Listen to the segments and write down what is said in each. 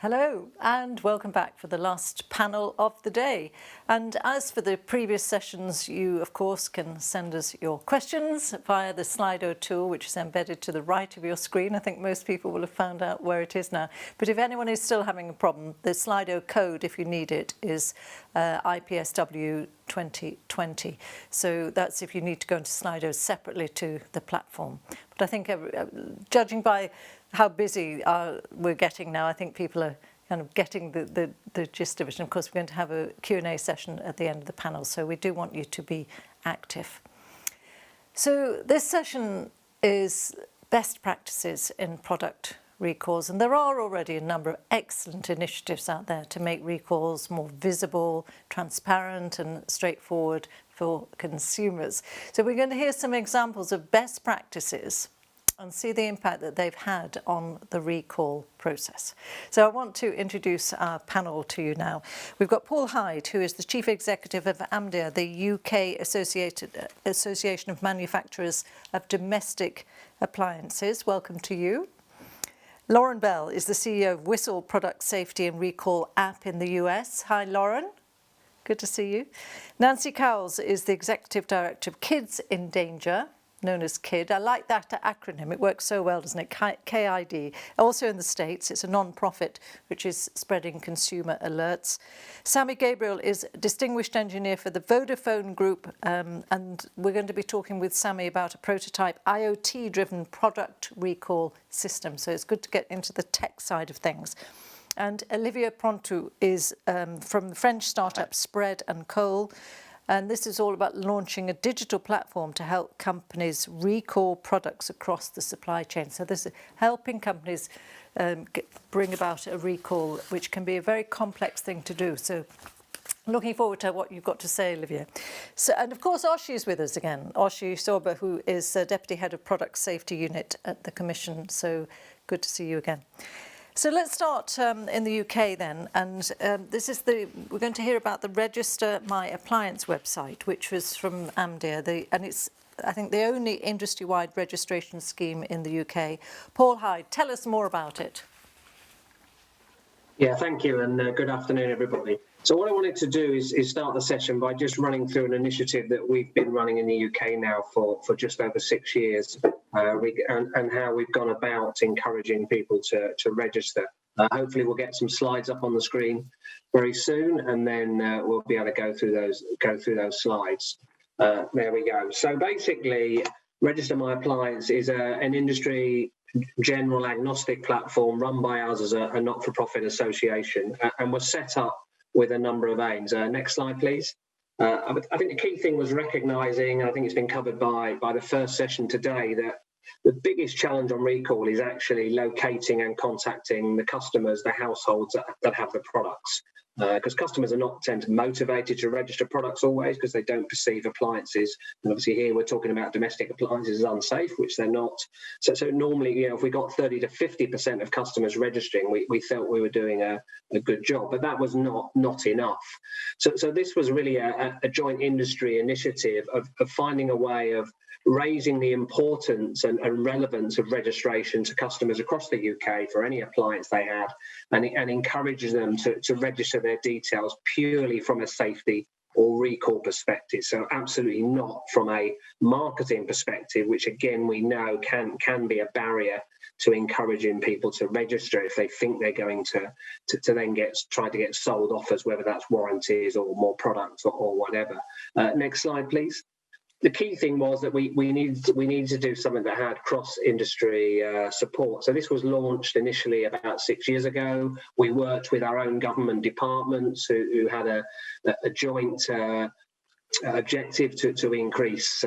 Hello and welcome back for the last panel of the day. And as for the previous sessions, you of course can send us your questions via the Slido tool, which is embedded to the right of your screen. I think most people will have found out where it is now. But if anyone is still having a problem, the Slido code, if you need it, is IPSW 2020. So that's if you need to go into Slido separately to the platform. But I think judging by how busy we're getting now, I think people are kind of getting the gist of it. And of course, we're going to have a Q&A session at the end of the panel, so we do want you to be active. So this session is best practices in product recalls, and there are already a number of excellent initiatives out there to make recalls more visible, transparent and straightforward for consumers. So we're going to hear some examples of best practices and see the impact that they've had on the recall process. So I want to introduce our panel to you now. We've got Paul Hyde, who is the Chief Executive of AMDA, the UK Association of Manufacturers of Domestic Appliances. Welcome to you. Lauren Bell is the CEO of Whistle Product Safety and Recall App in the US. Hi, Lauren. Good to see you. Nancy Cowles is the Executive Director of Kids in Danger, known as KID. I like that acronym. It works so well, doesn't it? KID. Also in the States, it's a non-profit which is spreading consumer alerts. Sammy Gabriel is Distinguished Engineer for the Vodafone Group, and we're going to be talking with Sammy about a prototype IoT-driven product recall system. So it's good to get into the tech side of things. And Olivia Prontou is from the French startup Spread & Cole. And this is all about launching a digital platform to help companies recall products across the supply chain. So this is helping companies bring about a recall, which can be a very complex thing to do. So looking forward to what you've got to say, Olivia. So, and of course, Oshi is with us again. Oshi Soba, who is Deputy Head of Product Safety Unit at the Commission. So good to see you again. So let's start in the UK then, and we're going to hear about the Register My Appliance website, which was from AMDA, and it's, I think, the only industry-wide registration scheme in the UK. Paul Hyde, tell us more about it. Yeah, thank you, and good afternoon, everybody. So what I wanted to do is start the session by just running through an initiative that we've been running in the UK now for just over 6 years, and how we've gone about encouraging people to register. Hopefully we'll get some slides up on the screen very soon, and then we'll be able to go through those slides. There we go. So basically, Register My Appliance is an industry general agnostic platform run by us as a not-for-profit association, and was set up with a number of aims. Next slide, please. I think the key thing was recognising, and I think it's been covered by the first session today, that the biggest challenge on recall is actually locating and contacting the customers, the households that have the products. Because customers are not tend to motivated to register products always, because they don't perceive appliances. And obviously here we're talking about domestic appliances as unsafe, which they're not. So normally, if we got 30 to 50% of customers registering, we felt we were doing a good job, but that was not enough. So this was really a joint industry initiative of finding a way of raising the importance and relevance of registration to customers across the UK for any appliance they had, and encourages them to register their details purely from a safety or recall perspective. So absolutely not from a marketing perspective, which again we know can be a barrier to encouraging people to register if they think they're going to then try to get sold offers, whether that's warranties or more products or whatever. Next slide, please. The key thing was that we needed to do something that had cross-industry support. So this was launched initially about 6 years ago. We worked with our own government departments who had a joint objective to increase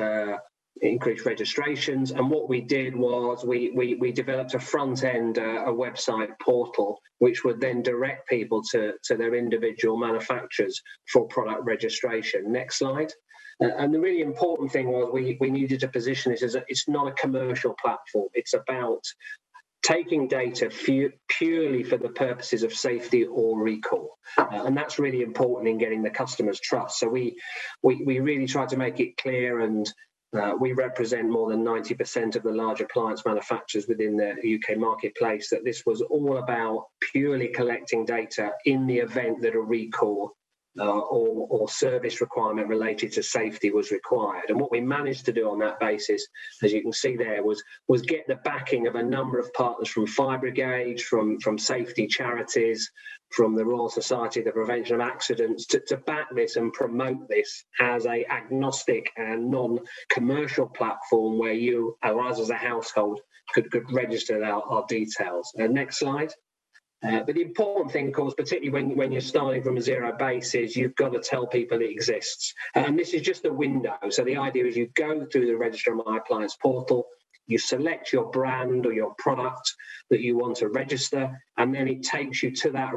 registrations. And what we did was we developed a front end, a website portal, which would then direct people to their individual manufacturers for product registration. Next slide. And the really important thing was we needed to position this as it's not a commercial platform. It's about taking data purely for the purposes of safety or recall. And that's really important in getting the customer's trust. So we really tried to make it clear and we represent more than 90% of the large appliance manufacturers within the UK marketplace, that this was all about purely collecting data in the event that a recall or service requirement related to safety was required. And what we managed to do on that basis, as you can see there, was get the backing of a number of partners from Fire Brigade, from safety charities, from the Royal Society of the Prevention of Accidents, to back this and promote this as a agnostic and non-commercial platform where you, or us as a household, could register our details. Next slide. But the important thing, of course, particularly when you're starting from a zero base, is you've got to tell people it exists. And this is just a window. So the idea is you go through the Register My Appliance portal, you select your brand or your product that you want to register, and then it takes you to that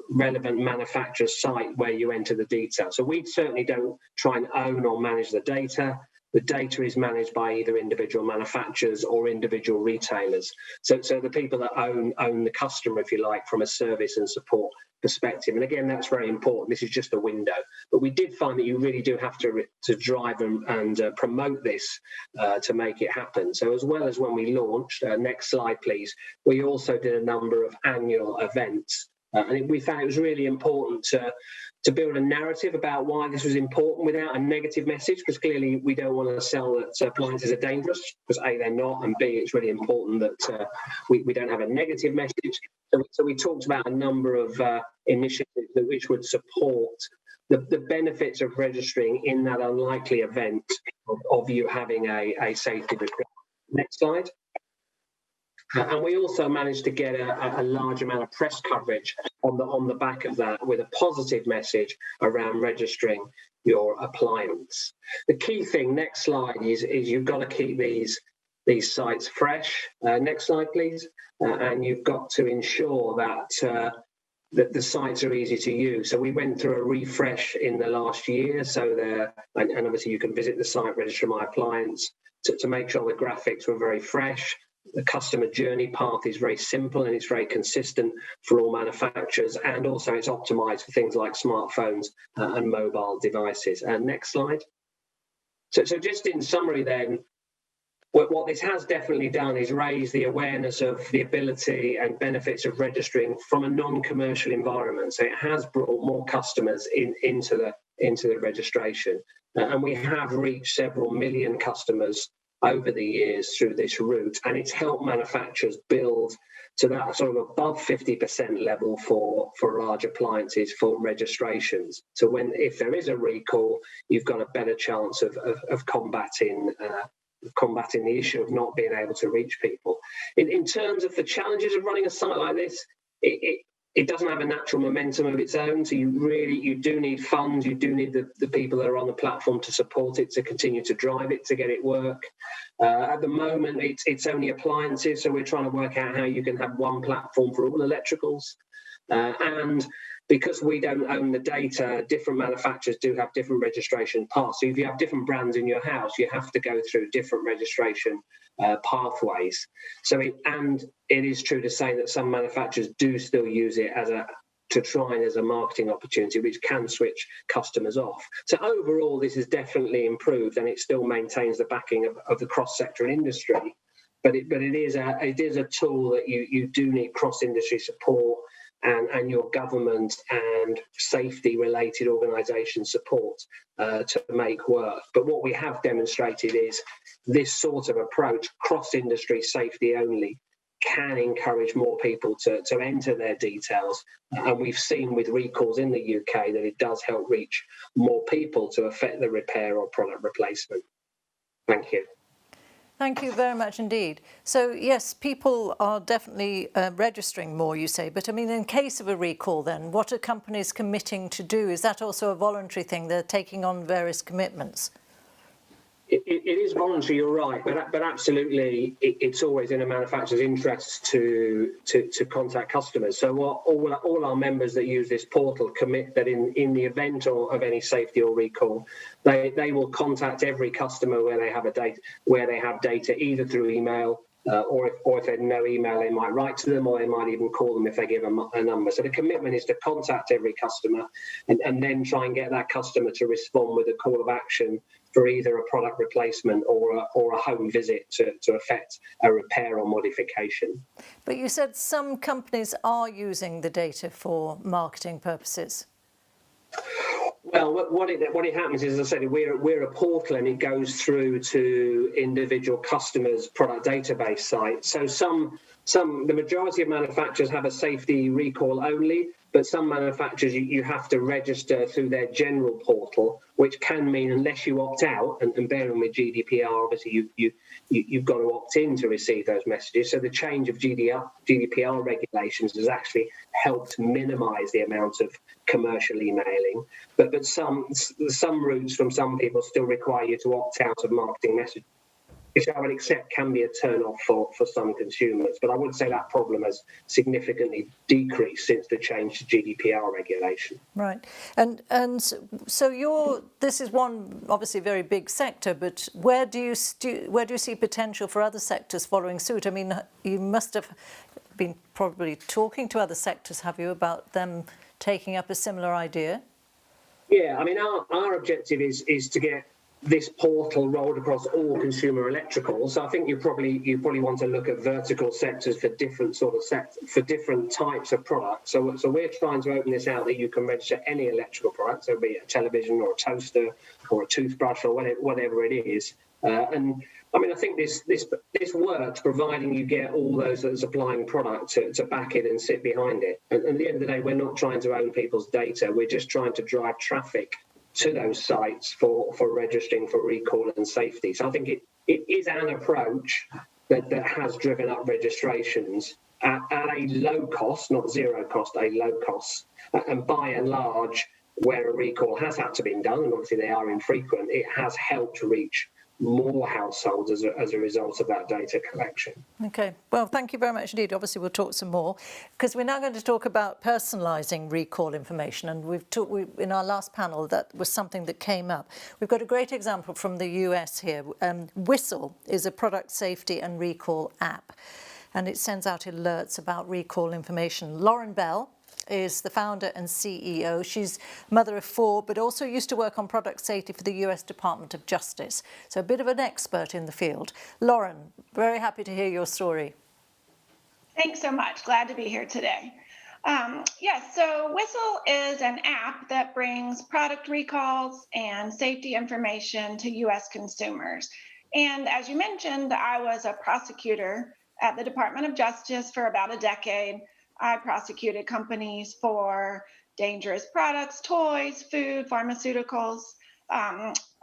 relevant manufacturer's site where you enter the details. So we certainly don't try and own or manage the data. The data is managed by either individual manufacturers or individual retailers. So the people that own the customer, if you like, from a service and support perspective. And again, that's very important. This is just a window. But we did find that you really do have to drive and promote this to make it happen. So as well as when we launched, next slide, please, we also did a number of annual events. And we found it was really important to build a narrative about why this was important without a negative message, because clearly we don't want to sell that appliances are dangerous, because A, they're not, and B, it's really important that we don't have a negative message. So we talked about a number of initiatives which would support the benefits of registering in that unlikely event of you having a safety requirement. Next slide. And we also managed to get a large amount of press coverage on the back of that, with a positive message around registering your appliance. The key thing, next slide, is you've got to keep these sites fresh. Next slide, please. And you've got to ensure that the sites are easy to use. So we went through a refresh in the last year. So and obviously you can visit the site, Register My Appliance, to make sure the graphics were very fresh. The customer journey path is very simple and it's very consistent for all manufacturers, and also it's optimized for things like smartphones and mobile devices. Next slide. So just in summary then, what this has definitely done is raise the awareness of the ability and benefits of registering from a non-commercial environment. So it has brought more customers into the registration, and we have reached several million customers over the years through this route, and it's helped manufacturers build to that sort of above 50% level for large appliances for registrations. So if there is a recall, you've got a better chance of combating the issue of not being able to reach people. In terms of the challenges of running a site like this, it doesn't have a natural momentum of its own, so you do need funds, you do need the people that are on the platform to support it, to continue to drive it, to get it work. At the moment, it's only appliances, so we're trying to work out how you can have one platform for all electricals. And because we don't own the data, different manufacturers do have different registration paths. So if you have different brands in your house, you have to go through different registration pathways. It is true to say that some manufacturers do still use it as a marketing opportunity, which can switch customers off. So overall, this has definitely improved, and it still maintains the backing of the cross-sector industry. But it is a tool that you do need cross-industry support and your government and safety-related organisation support to make work. But what we have demonstrated is this sort of approach, cross-industry safety only, can encourage more people to enter their details. And we've seen with recalls in the UK that it does help reach more people to affect the repair or product replacement. Thank you. Thank you very much indeed. So yes, people are definitely registering more, you say, but I mean, in case of a recall then, what are companies committing to do? Is that also a voluntary thing? They're taking on various commitments? It is voluntary, you're right, but absolutely, it's always in a manufacturer's interest to contact customers. So all our members that use this portal commit that in the event of any safety or recall, they will contact every customer where they have data, either through email or if they have no email, they might write to them, or they might even call them if they give a number. So the commitment is to contact every customer and then try and get that customer to respond with a call of action for either a product replacement or a home visit to effect a repair or modification. But you said some companies are using the data for marketing purposes. Well, what it happens is, as I said, we're a portal and it goes through to individual customers' product database sites. So the majority of manufacturers have a safety recall only, but some manufacturers you have to register through their general portal, which can mean unless you opt out, and bearing with GDPR, obviously you've got to opt in to receive those messages. So the change of GDPR regulations has actually helped minimise the amount of commercial emailing, but some routes from some people still require you to opt out of marketing messages, which I would accept can be a turn-off for some consumers. But I would say that problem has significantly decreased since the change to GDPR regulation. Right. And so this is one obviously very big sector, but where do you see potential for other sectors following suit? I mean, you must have been probably talking to other sectors, have you, about them taking up a similar idea? Yeah, I mean, our objective is to get this portal rolled across all consumer electricals. So I think you probably want to look at vertical sectors for different for different types of products. So we're trying to open this out that you can register any electrical product, so be it a television or a toaster or a toothbrush or whatever it is. And I mean, I think this works providing you get all those that are supplying product to back it and sit behind it. And at the end of the day, we're not trying to own people's data. We're just trying to drive traffic to those sites for registering for recall and safety. So I think it is an approach that has driven up registrations at a low cost, not zero cost, a low cost. And by and large, where a recall has had to be done, and obviously they are infrequent, it has helped reach more households as a result of that data collection. Okay, well, thank you very much indeed. Obviously, we'll talk some more because we're now going to talk about personalising recall information. And in our last panel, that was something that came up. We've got a great example from the US here. Whistle is a product safety and recall app, and it sends out alerts about recall information. Lauren Bell is the founder and CEO. She's mother of 4, but also used to work on product safety for the US Department of Justice. So a bit of an expert in the field. Lauren, very happy to hear your story. Thanks so much. Glad to be here today. Yes, so Whistle is an app that brings product recalls and safety information to US consumers. And as you mentioned, I was a prosecutor at the Department of Justice for about a decade. I prosecuted companies for dangerous products, toys, food, pharmaceuticals.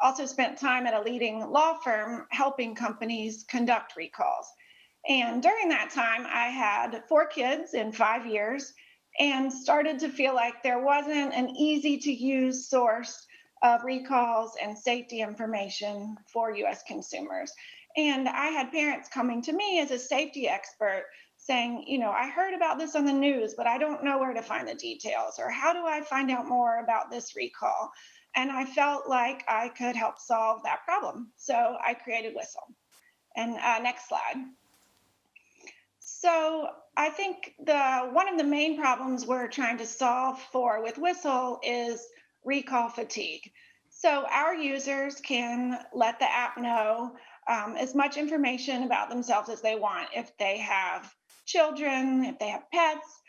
Also spent time at a leading law firm helping companies conduct recalls. And during that time, I had 4 kids in 5 years and started to feel like there wasn't an easy to use source of recalls and safety information for US consumers. And I had parents coming to me as a safety expert saying, I heard about this on the news, but I don't know where to find the details, or how do I find out more about this recall? And I felt like I could help solve that problem. So I created Whistle. And next slide. So I think one of the main problems we're trying to solve with Whistle is recall fatigue. So our users can let the app know as much information about themselves as they want. If they have children, if they have pets,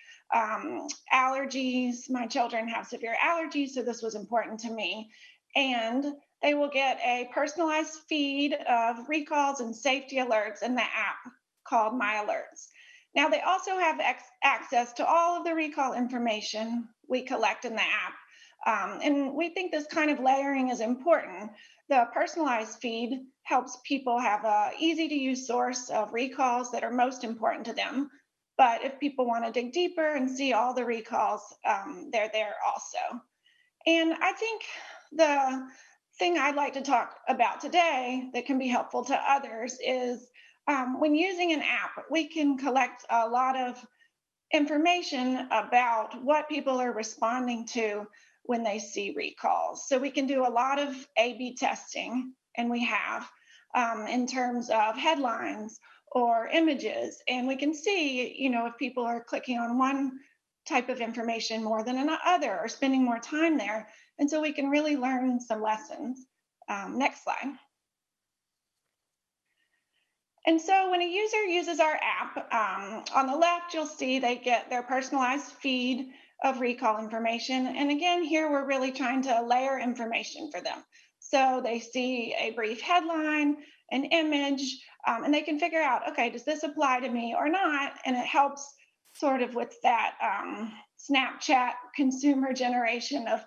allergies. My children have severe allergies, so this was important to me. And they will get a personalized feed of recalls and safety alerts in the app called My Alerts. Now, they also have access to all of the recall information we collect in the app. And we think this kind of layering is important. The personalized feed helps people have an easy-to-use source of recalls that are most important to them. But if people want to dig deeper and see all the recalls, they're there also. And I think the thing I'd like to talk about today that can be helpful to others is when using an app, we can collect a lot of information about what people are responding to when they see recalls. So we can do a lot of A/B testing, and we have in terms of headlines or images, and we can see, if people are clicking on one type of information more than another or spending more time there. And so we can really learn some lessons. Next slide. And so when a user uses our app, on the left, you'll see they get their personalized feed of recall information. And again, here we're really trying to layer information for them. So they see a brief headline, an image, and they can figure out, okay, does this apply to me or not? And it helps sort of with that Snapchat consumer generation of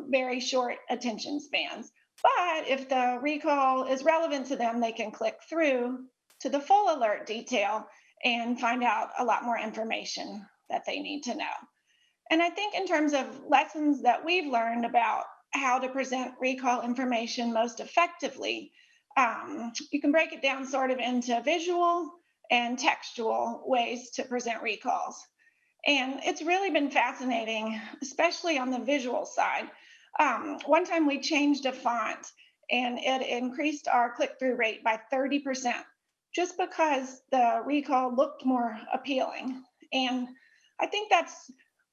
very short attention spans. But if the recall is relevant to them, they can click through to the full alert detail and find out a lot more information that they need to know. And I think in terms of lessons that we've learned about how to present recall information most effectively, you can break it down sort of into visual and textual ways to present recalls. And it's really been fascinating, especially on the visual side. One time we changed a font and it increased our click-through rate by 30%, just because the recall looked more appealing. And I think that's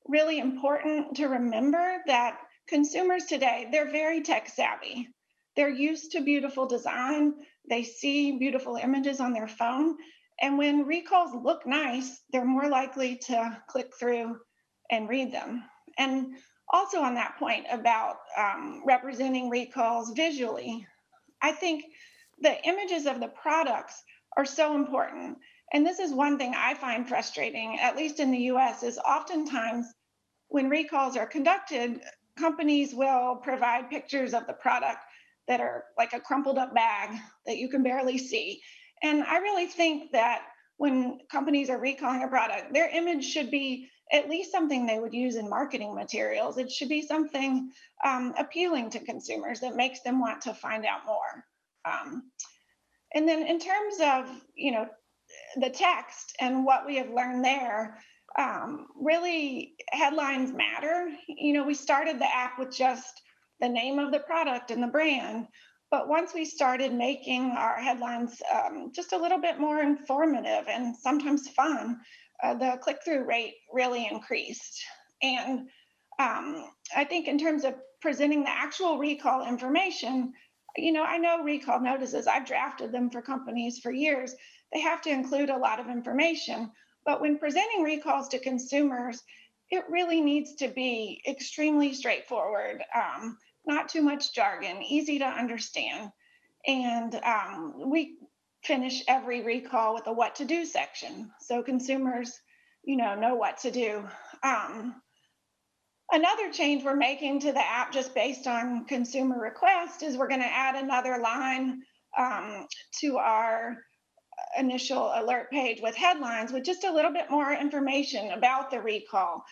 really important to remember, that consumers today, they're very tech savvy. They're used to beautiful design. They see beautiful images on their phone. And when recalls look nice, they're more likely to click through and read them. And also on that point about representing recalls visually, I think the images of the products are so important. And this is one thing I find frustrating, at least in the US, is oftentimes when recalls are conducted, companies will provide pictures of the product that are like a crumpled up bag that you can barely see. And I really think that when companies are recalling a product, their image should be at least something they would use in marketing materials. It should be something appealing to consumers that makes them want to find out more. And then in terms of, the text and what we have learned there, really headlines matter. We started the app with just the name of the product and the brand, but once we started making our headlines just a little bit more informative and sometimes fun, the click-through rate really increased. And I think in terms of presenting the actual recall information, I know recall notices, I've drafted them for companies for years. They have to include a lot of information, but when presenting recalls to consumers, it really needs to be extremely straightforward, not too much jargon, easy to understand. And we finish every recall with a what to do section, so consumers, know what to do. Another change we're making to the app just based on consumer request is we're going to add another line to our initial alert page with headlines with just a little bit more information about the recall.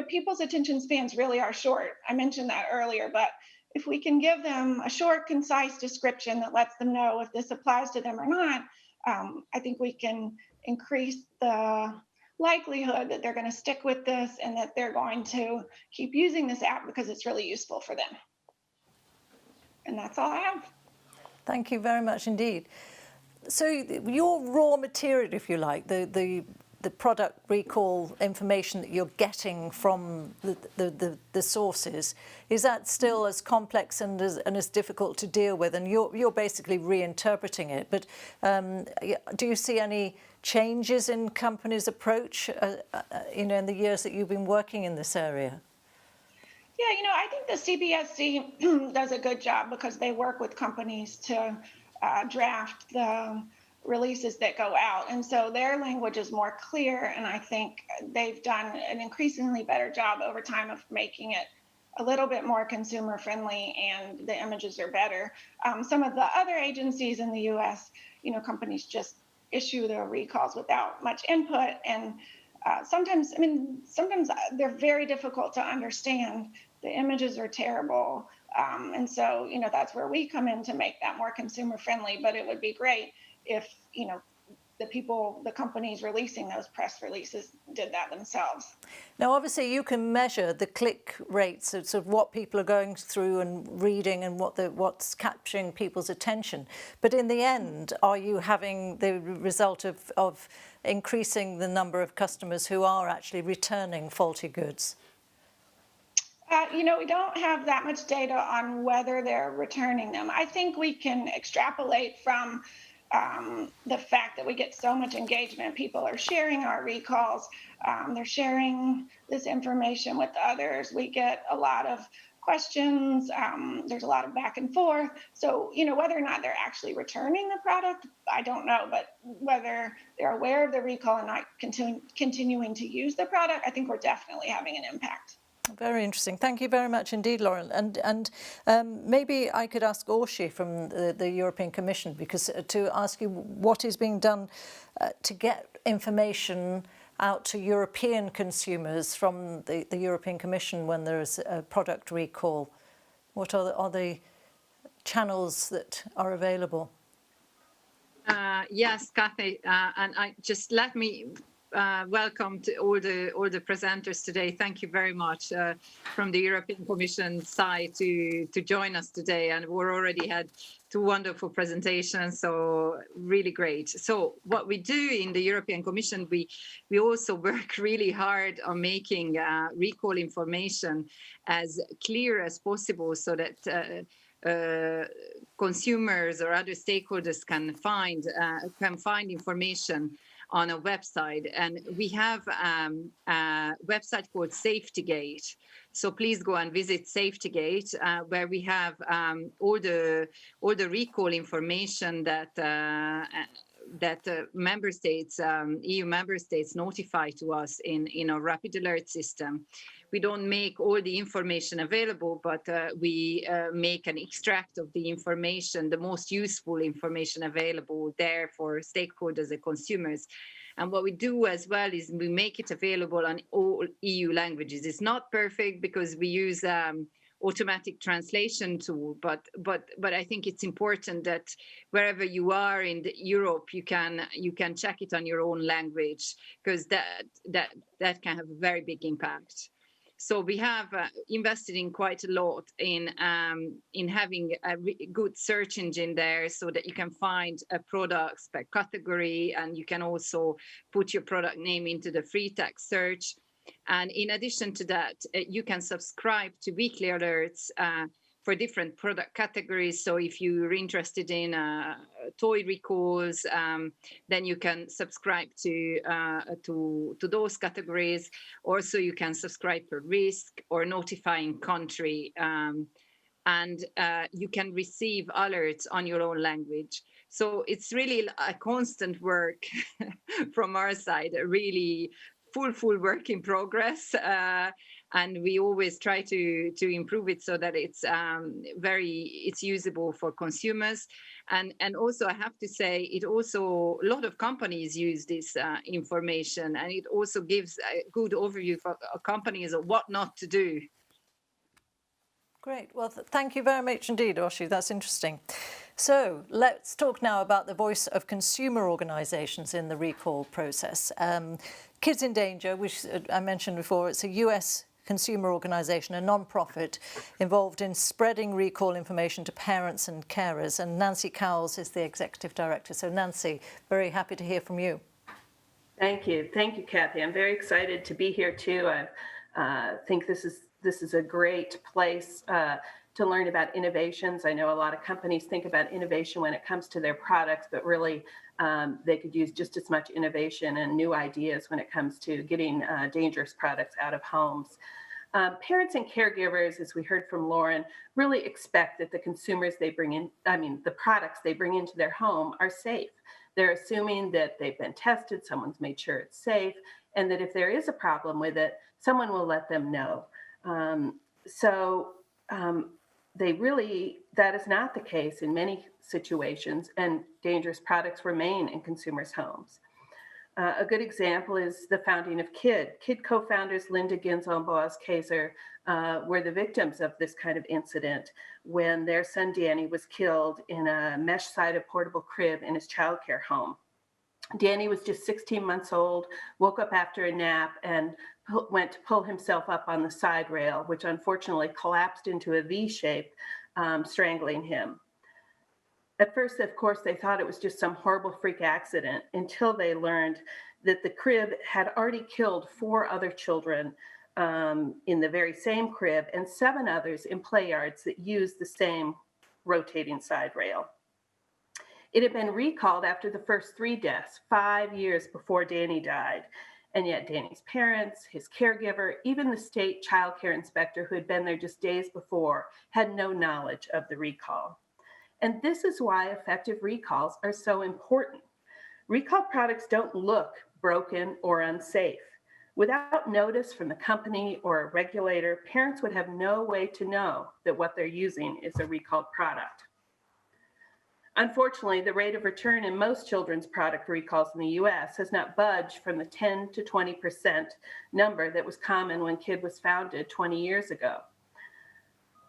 People's attention spans really are short. I mentioned that earlier, but if we can give them a short, concise description that lets them know if this applies to them or not, I think we can increase the likelihood that they're going to stick with this and that they're going to keep using this app because it's really useful for them. And that's all I have. Thank you very much indeed. So your raw material, if you like, the product recall information that you're getting from the sources, is that still as complex and as difficult to deal with? And you're basically reinterpreting it. But do you see any changes in companies' approach, in the years that you've been working in this area? Yeah, I think the CPSC does a good job because they work with companies to draft the releases that go out. And so their language is more clear. And I think they've done an increasingly better job over time of making it a little bit more consumer friendly, and the images are better. Some of the other agencies in the US, companies just issue their recalls without much input. And sometimes they're very difficult to understand. The images are terrible. And so, that's where we come in to make that more consumer friendly. But it would be great if, the companies releasing those press releases did that themselves. Now, obviously, you can measure the click rates of what people are going through and reading and what's capturing people's attention. But in the end, are you having the result of increasing the number of customers who are actually returning faulty goods? We don't have that much data on whether they're returning them. I think we can extrapolate from the fact that we get so much engagement. People are sharing our recalls. They're sharing this information with others. We get a lot of questions. There's a lot of back and forth. So, whether or not they're actually returning the product, I don't know. But whether they're aware of the recall and not continuing to use the product, I think we're definitely having an impact. Very interesting. Thank you very much indeed, Lauren. And maybe I could ask Orshi from the European Commission, because to ask you what is being done to get information out to European consumers from the European Commission when there is a product recall. What are the channels that are available? Yes, Kathy, and let me welcome to all the presenters today. Thank you very much from the European Commission side to join us today, and we already had 2 wonderful presentations, so really great. So what we do in the European Commission, we also work really hard on making recall information as clear as possible, so that consumers or other stakeholders can find information on a website. And we have a website called SafetyGate. So please go and visit SafetyGate, where we have all the recall information that member states, EU member states, notify to us in a rapid alert system. We don't make all the information available, but we make an extract of the information, the most useful information available there for stakeholders and consumers. And what we do as well is we make it available on all EU languages. It's not perfect because we use automatic translation tool, but I think it's important that wherever you are in Europe, you can check it on your own language, because that can have a very big impact. So we have invested in quite a lot in having a good search engine there, so that you can find products per category, and you can also put your product name into the free text search. And in addition to that, you can subscribe to weekly alerts for different product categories. So if you're interested in toy recalls, then you can subscribe to those categories. Also, you can subscribe per risk or notifying country, and you can receive alerts on your own language. So it's really a constant work from our side, really full work in progress, and we always try to improve it so that it's usable for consumers. And also, I have to say, a lot of companies use this information, and it also gives a good overview for companies of what not to do. Great. Well, thank you very much indeed, Orshi. That's interesting. So let's talk now about the voice of consumer organisations in the recall process. Kids in Danger, which I mentioned before, it's a US consumer organisation, a non-profit involved in spreading recall information to parents and carers. And Nancy Cowles is the executive director. So Nancy, very happy to hear from you. Thank you, Kathy. I'm very excited to be here too. I think this is a great place to learn about innovations. I know a lot of companies think about innovation when it comes to their products, but really they could use just as much innovation and new ideas when it comes to getting dangerous products out of homes. Parents and caregivers, as we heard from Lauren, really expect that the the products they bring into their home are safe. They're assuming that they've been tested, someone's made sure it's safe, and that if there is a problem with it, someone will let them know. That is not the case in many situations, and dangerous products remain in consumers' homes. A good example is the founding of KID. KID co-founders Linda Ginzel and Boaz Kaiser were the victims of this kind of incident when their son Danny was killed in a mesh-sided portable crib in his childcare home. Danny was just 16 months old, woke up after a nap, and went to pull himself up on the side rail, which unfortunately collapsed into a V shape, strangling him. At first, of course, they thought it was just some horrible freak accident, until they learned that the crib had already killed 4 other children in the very same crib and 7 others in play yards that used the same rotating side rail. It had been recalled after the first 3 deaths, 5 years before Danny died. And yet Danny's parents, his caregiver, even the state child care inspector who had been there just days before had no knowledge of the recall. And this is why effective recalls are so important. Recalled products don't look broken or unsafe. Without notice from the company or a regulator, parents would have no way to know that what they're using is a recalled product. Unfortunately, the rate of return in most children's product recalls in the US has not budged from the 10 to 20% number that was common when KID was founded 20 years ago.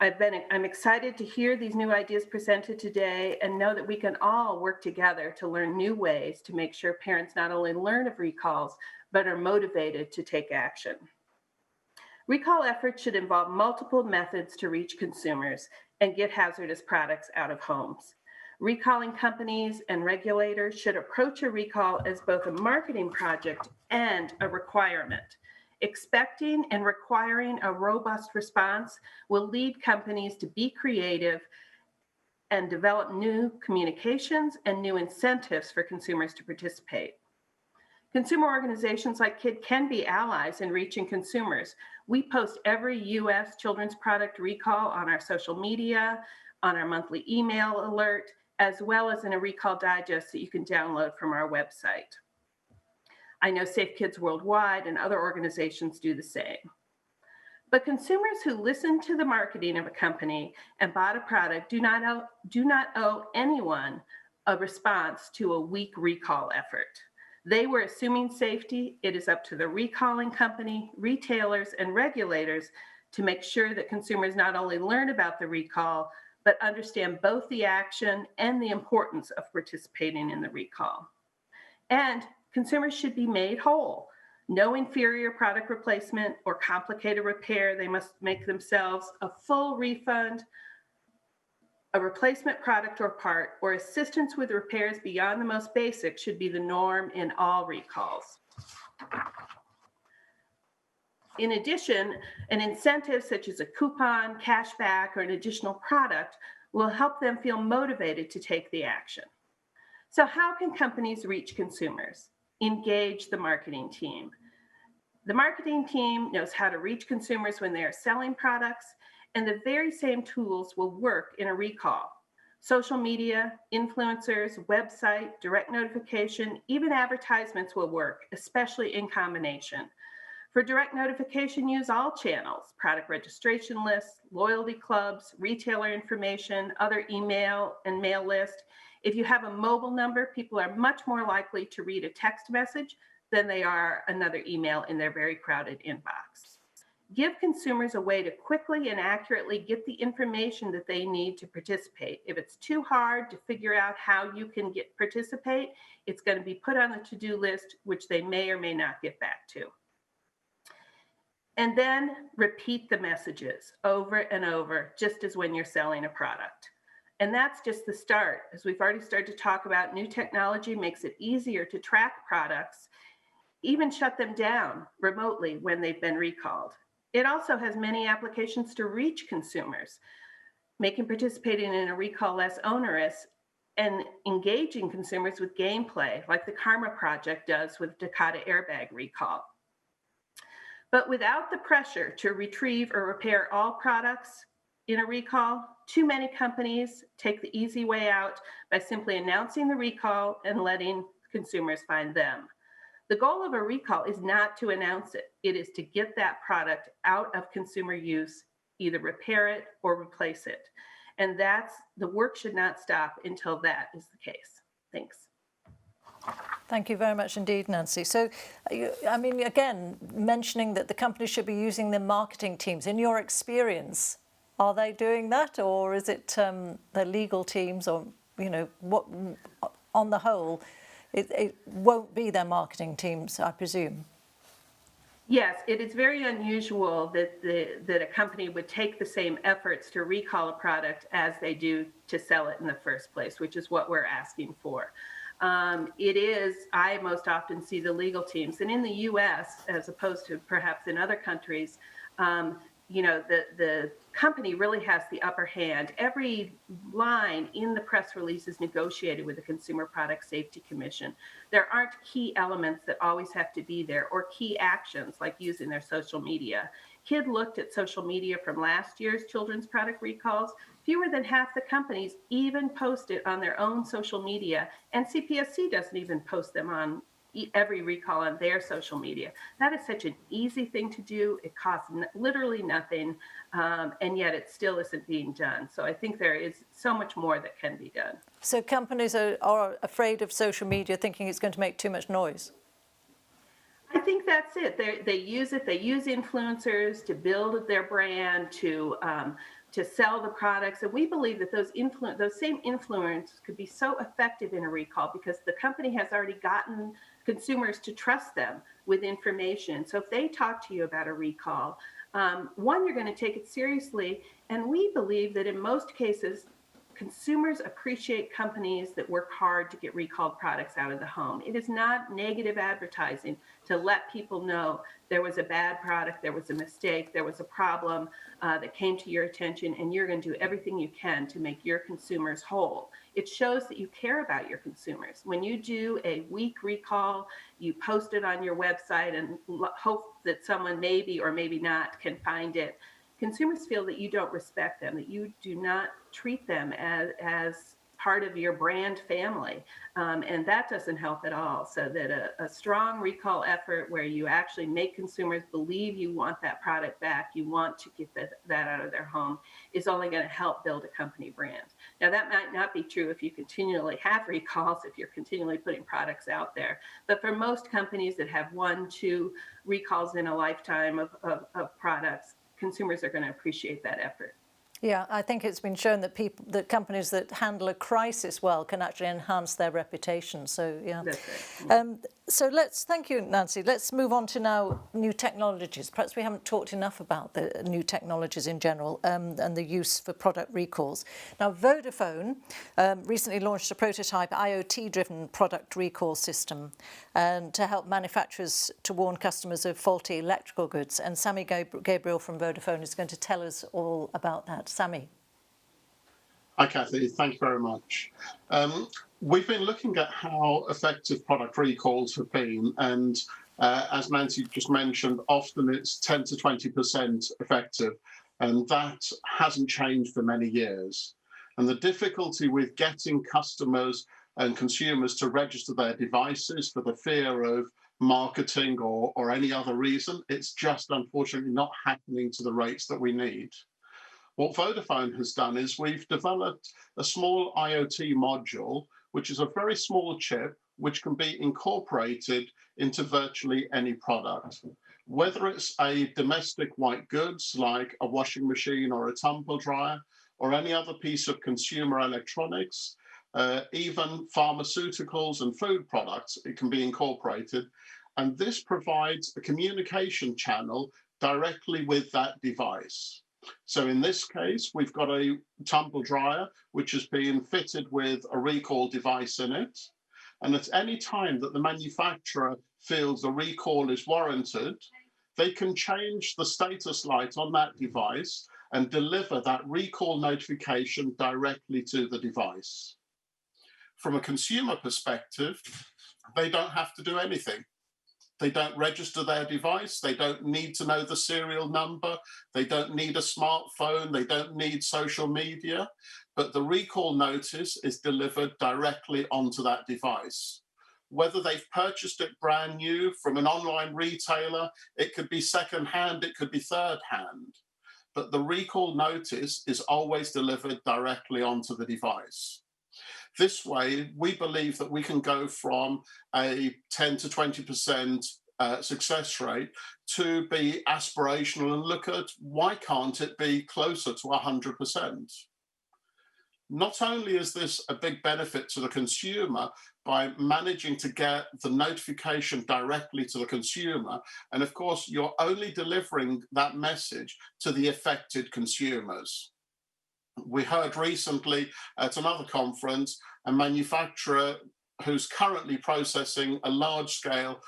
I'm excited to hear these new ideas presented today and know that we can all work together to learn new ways to make sure parents not only learn of recalls, but are motivated to take action. Recall efforts should involve multiple methods to reach consumers and get hazardous products out of homes. Recalling companies and regulators should approach a recall as both a marketing project and a requirement. Expecting and requiring a robust response will lead companies to be creative and develop new communications and new incentives for consumers to participate. Consumer organizations like KID can be allies in reaching consumers. We post every US children's product recall on our social media, on our monthly email alert, as well as in a recall digest that you can download from our website. I know Safe Kids Worldwide and other organizations do the same. But consumers who listen to the marketing of a company and bought a product do not owe anyone a response to a weak recall effort. They were assuming safety. It is up to the recalling company, retailers, and regulators to make sure that consumers not only learn about the recall, but understand both the action and the importance of participating in the recall. And consumers should be made whole. No inferior product replacement or complicated repair. They must make themselves a full refund, a replacement product or part, or assistance with repairs beyond the most basic should be the norm in all recalls. In addition, an incentive such as a coupon, cashback, or an additional product will help them feel motivated to take the action. So how can companies reach consumers? Engage the marketing team. The marketing team knows how to reach consumers when they are selling products, and the very same tools will work in a recall. Social media, influencers, website, direct notification, even advertisements will work, especially in combination. For direct notification, use all channels: product registration lists, loyalty clubs, retailer information, other email and mail list. If you have a mobile number, people are much more likely to read a text message than they are another email in their very crowded inbox. Give consumers a way to quickly and accurately get the information that they need to participate. If it's too hard to figure out how you can participate, it's going to be put on the to-do list, which they may or may not get back to. And then repeat the messages over and over, just as when you're selling a product. And that's just the start. As we've already started to talk about, new technology makes it easier to track products, even shut them down remotely when they've been recalled. It also has many applications to reach consumers, making participating in a recall less onerous and engaging consumers with gameplay, like the Karma Project does with Takata airbag recall. But without the pressure to retrieve or repair all products in a recall, too many companies take the easy way out by simply announcing the recall and letting consumers find them. The goal of a recall is not to announce it. It is to get that product out of consumer use, either repair it or replace it. And the work should not stop until that is the case. Thanks. Thank you very much indeed, Nancy. So, I mean, again, mentioning that the company should be using their marketing teams. In your experience, are they doing that, or is it their legal teams, or, you know, what, on the whole, it won't be their marketing teams, I presume? Yes, it is very unusual that a company would take the same efforts to recall a product as they do to sell it in the first place, which is what we're asking for. I most often see the legal teams. And in the US, as opposed to perhaps in other countries, the company really has the upper hand. Every line in the press release is negotiated with the Consumer Product Safety Commission. There aren't key elements that always have to be there, or key actions like using their social media. Kid looked at social media from last year's children's product recalls. Fewer than half the companies even post it on their own social media, and CPSC doesn't even post them on every recall on their social media. That is such an easy thing to do. It costs literally nothing, and yet it still isn't being done. So I think there is so much more that can be done. So companies are afraid of social media, thinking it's going to make too much noise? I think that's it. They use it. They use influencers to build their brand, to sell the products. And we believe that those same influencers could be so effective in a recall because the company has already gotten consumers to trust them with information. So if they talk to you about a recall, one, you're going to take it seriously. And we believe that in most cases, consumers appreciate companies that work hard to get recalled products out of the home. It is not negative advertising to let people know there was a bad product, there was a mistake, there was a problem that came to your attention, and you're going to do everything you can to make your consumers whole. It shows that you care about your consumers. When you do a weak recall, you post it on your website and hope that someone maybe or maybe not can find it. Consumers feel that you don't respect them, that you do not treat them as part of your brand family. And that doesn't help at all. So that a strong recall effort where you actually make consumers believe you want that product back, you want to get that out of their home, is only going to help build a company brand. Now, that might not be true if you continually have recalls, if you're continually putting products out there. But for most companies that have 1-2 recalls in a lifetime of products, consumers are going to appreciate that effort. Yeah, I think it's been shown that companies that handle a crisis well can actually enhance their reputation. So yeah. That's right. So thank you, Nancy. Let's move on to now new technologies. Perhaps we haven't talked enough about the new technologies in general and the use for product recalls. Now, Vodafone recently launched a prototype IoT-driven product recall system to help manufacturers to warn customers of faulty electrical goods. And Sammy Gabriel from Vodafone is going to tell us all about that. Sammy. Hi, Kathy. Thank you very much. We've been looking at how effective product recalls have been, and as Nancy just mentioned, often it's 10 to 20% effective, and that hasn't changed for many years. And the difficulty with getting customers and consumers to register their devices for the fear of marketing or any other reason, it's just unfortunately not happening to the rates that we need. What Vodafone has done is we've developed a small IoT module, which is a very small chip, which can be incorporated into virtually any product. Whether it's a domestic white goods like a washing machine or a tumble dryer, or any other piece of consumer electronics, even pharmaceuticals and food products, it can be incorporated. And this provides a communication channel directly with that device. So in this case, we've got a tumble dryer, which has been fitted with a recall device in it. And at any time that the manufacturer feels a recall is warranted, they can change the status light on that device and deliver that recall notification directly to the device. From a consumer perspective, they don't have to do anything. They don't register their device. They don't need to know the serial number. They don't need a smartphone. They don't need social media. But the recall notice is delivered directly onto that device. Whether they've purchased it brand new from an online retailer, it could be secondhand, it could be third hand. But the recall notice is always delivered directly onto the device. This way, we believe that we can go from a 10 to 20% success rate to be aspirational and look at why can't it be closer to 100%. Not only is this a big benefit to the consumer by managing to get the notification directly to the consumer, and of course, you're only delivering that message to the affected consumers. We heard recently at another conference, a manufacturer who's currently processing a large-scale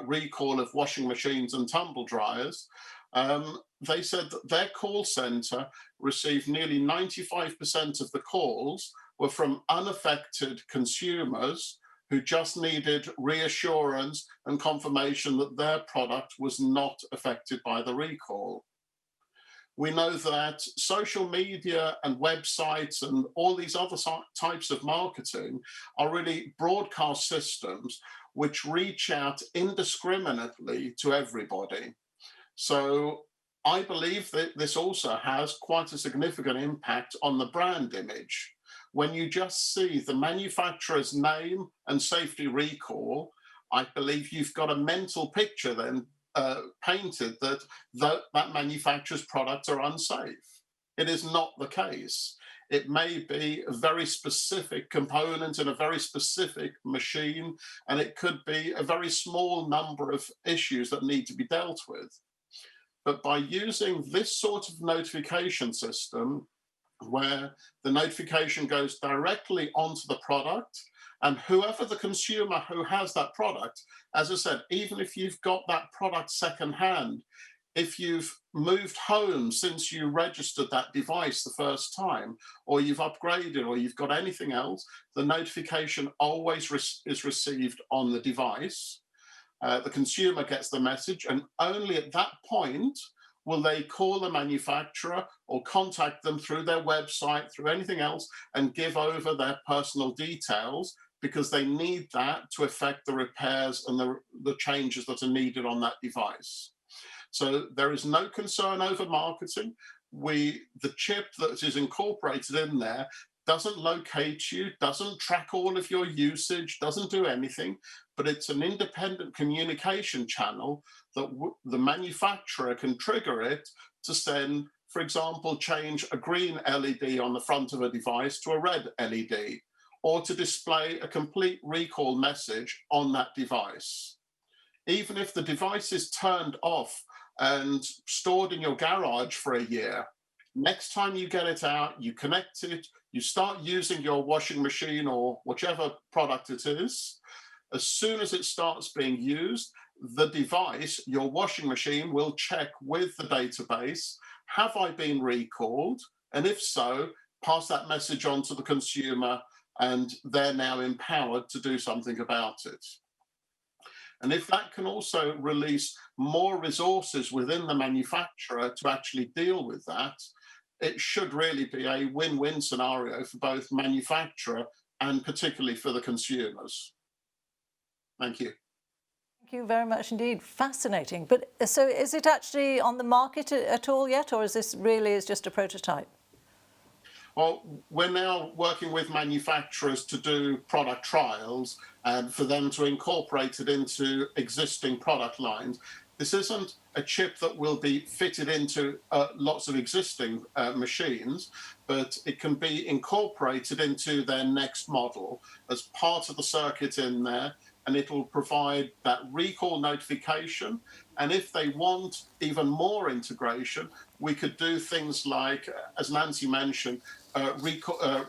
recall of washing machines and tumble dryers, they said that their call centre received nearly 95% of the calls were from unaffected consumers who just needed reassurance and confirmation that their product was not affected by the recall. We know that social media and websites and all these other types of marketing are really broadcast systems which reach out indiscriminately to everybody. So I believe that this also has quite a significant impact on the brand image. When you just see the manufacturer's name and safety recall, I believe you've got a mental picture then painted that that manufacturer's products are unsafe. It is not the case. It may be a very specific component in a very specific machine, and it could be a very small number of issues that need to be dealt with. But by using this sort of notification system, where the notification goes directly onto the product, and whoever the consumer who has that product, as I said, even if you've got that product secondhand, if you've moved home since you registered that device the first time, or you've upgraded, or you've got anything else, the notification always is received on the device. The consumer gets the message, and only at that point will they call the manufacturer or contact them through their website, through anything else, and give over their personal details, because they need that to effect the repairs and the changes that are needed on that device. So there is no concern over marketing. The chip that is incorporated in there doesn't locate you, doesn't track all of your usage, doesn't do anything, but it's an independent communication channel that the manufacturer can trigger it to send, for example, change a green LED on the front of a device to a red LED, or to display a complete recall message on that device. Even if the device is turned off and stored in your garage for a year, next time you get it out, you connect it, you start using your washing machine or whichever product it is, as soon as it starts being used, the device, your washing machine, will check with the database, have I been recalled? And if so, pass that message on to the consumer, and they're now empowered to do something about it. And if that can also release more resources within the manufacturer to actually deal with that, it should really be a win-win scenario for both manufacturer and particularly for the consumers. Thank you. Thank you very much indeed. Fascinating. But so is it actually on the market at all yet, or is this really just a prototype? Well, we're now working with manufacturers to do product trials and for them to incorporate it into existing product lines. This isn't a chip that will be fitted into lots of existing machines, but it can be incorporated into their next model as part of the circuit in there, and it'll provide that recall notification. And if they want even more integration, we could do things like, as Nancy mentioned,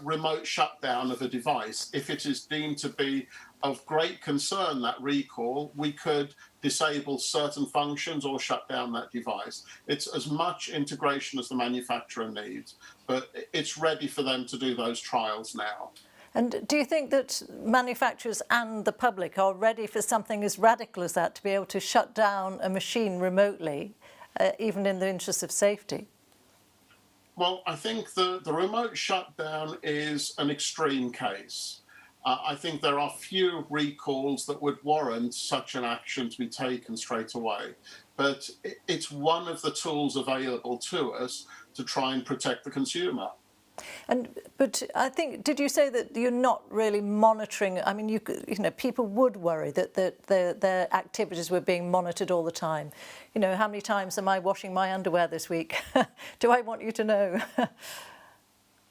remote shutdown of a device. If it is deemed to be of great concern, that recall, we could disable certain functions or shut down that device. It's as much integration as the manufacturer needs, but it's ready for them to do those trials now. And do you think that manufacturers and the public are ready for something as radical as that, to be able to shut down a machine remotely, even in the interest of safety? Well, I think the remote shutdown is an extreme case. I think there are few recalls that would warrant such an action to be taken straight away. But it's one of the tools available to us to try and protect the consumer. But I think, did you say that you're not really monitoring? I mean, you know, people would worry that their activities were being monitored all the time. You know, how many times am I washing my underwear this week? Do I want you to know?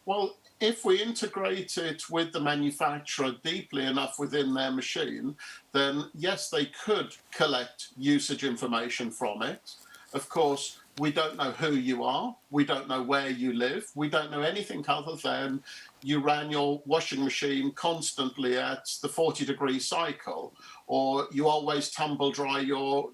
Well, if we integrate it with the manufacturer deeply enough within their machine, then yes, they could collect usage information from it. Of course, we don't know who you are, we don't know where you live, we don't know anything other than you ran your washing machine constantly at the 40-degree cycle, or you always tumble dry your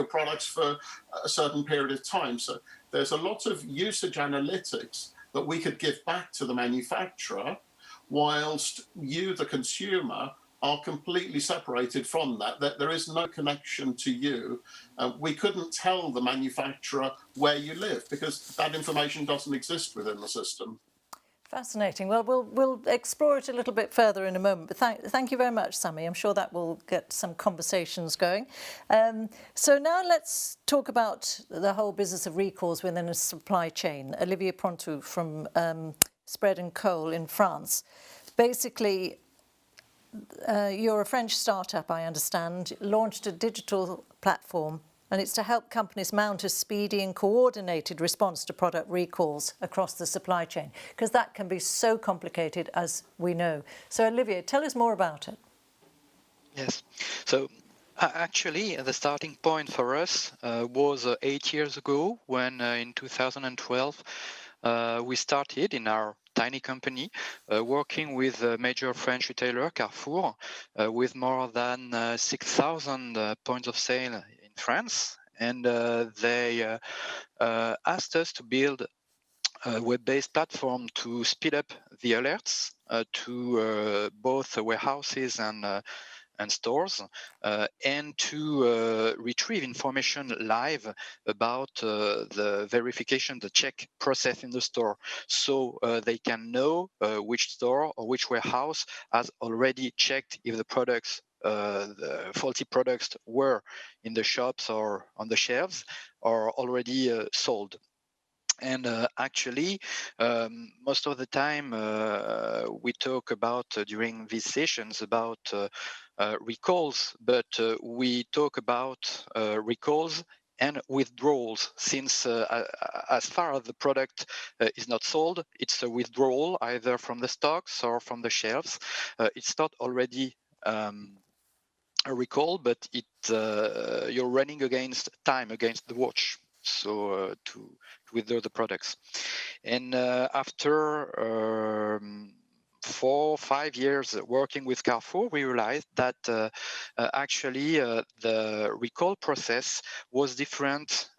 products for a certain period of time. So there's a lot of usage analytics that we could give back to the manufacturer, whilst you, the consumer, are completely separated from that, that there is no connection to you. We couldn't tell the manufacturer where you live because that information doesn't exist within the system. Fascinating. Well, we'll explore it a little bit further in a moment. But thank you very much, Sami. I'm sure that will get some conversations going. So now let's talk about the whole business of recalls within a supply chain. Olivier Pontou from Spread and Coal in France. Basically, you're a French startup, I understand, launched a digital platform, and it's to help companies mount a speedy and coordinated response to product recalls across the supply chain, because that can be so complicated, as we know. So, Olivier, tell us more about it. Yes. So, actually, the starting point for us was 8 years ago when in 2012 we started in our tiny company working with a major French retailer, Carrefour, with more than 6,000 points of sale in France. And they asked us to build a web-based platform to speed up the alerts to both warehouses and stores, and to retrieve information live about the verification, the check process in the store, so they can know which store or which warehouse has already checked if the products, the faulty products were in the shops or on the shelves or already sold. And actually, most of the time we talk about during these sessions about recalls, but we talk about recalls and withdrawals, since as far as the product is not sold, it's a withdrawal either from the stocks or from the shelves. It's not already a recall, but you're running against time, against the watch, so to withdraw the products. And after 4 or 5 years working with Carrefour, we realized that actually the recall process was different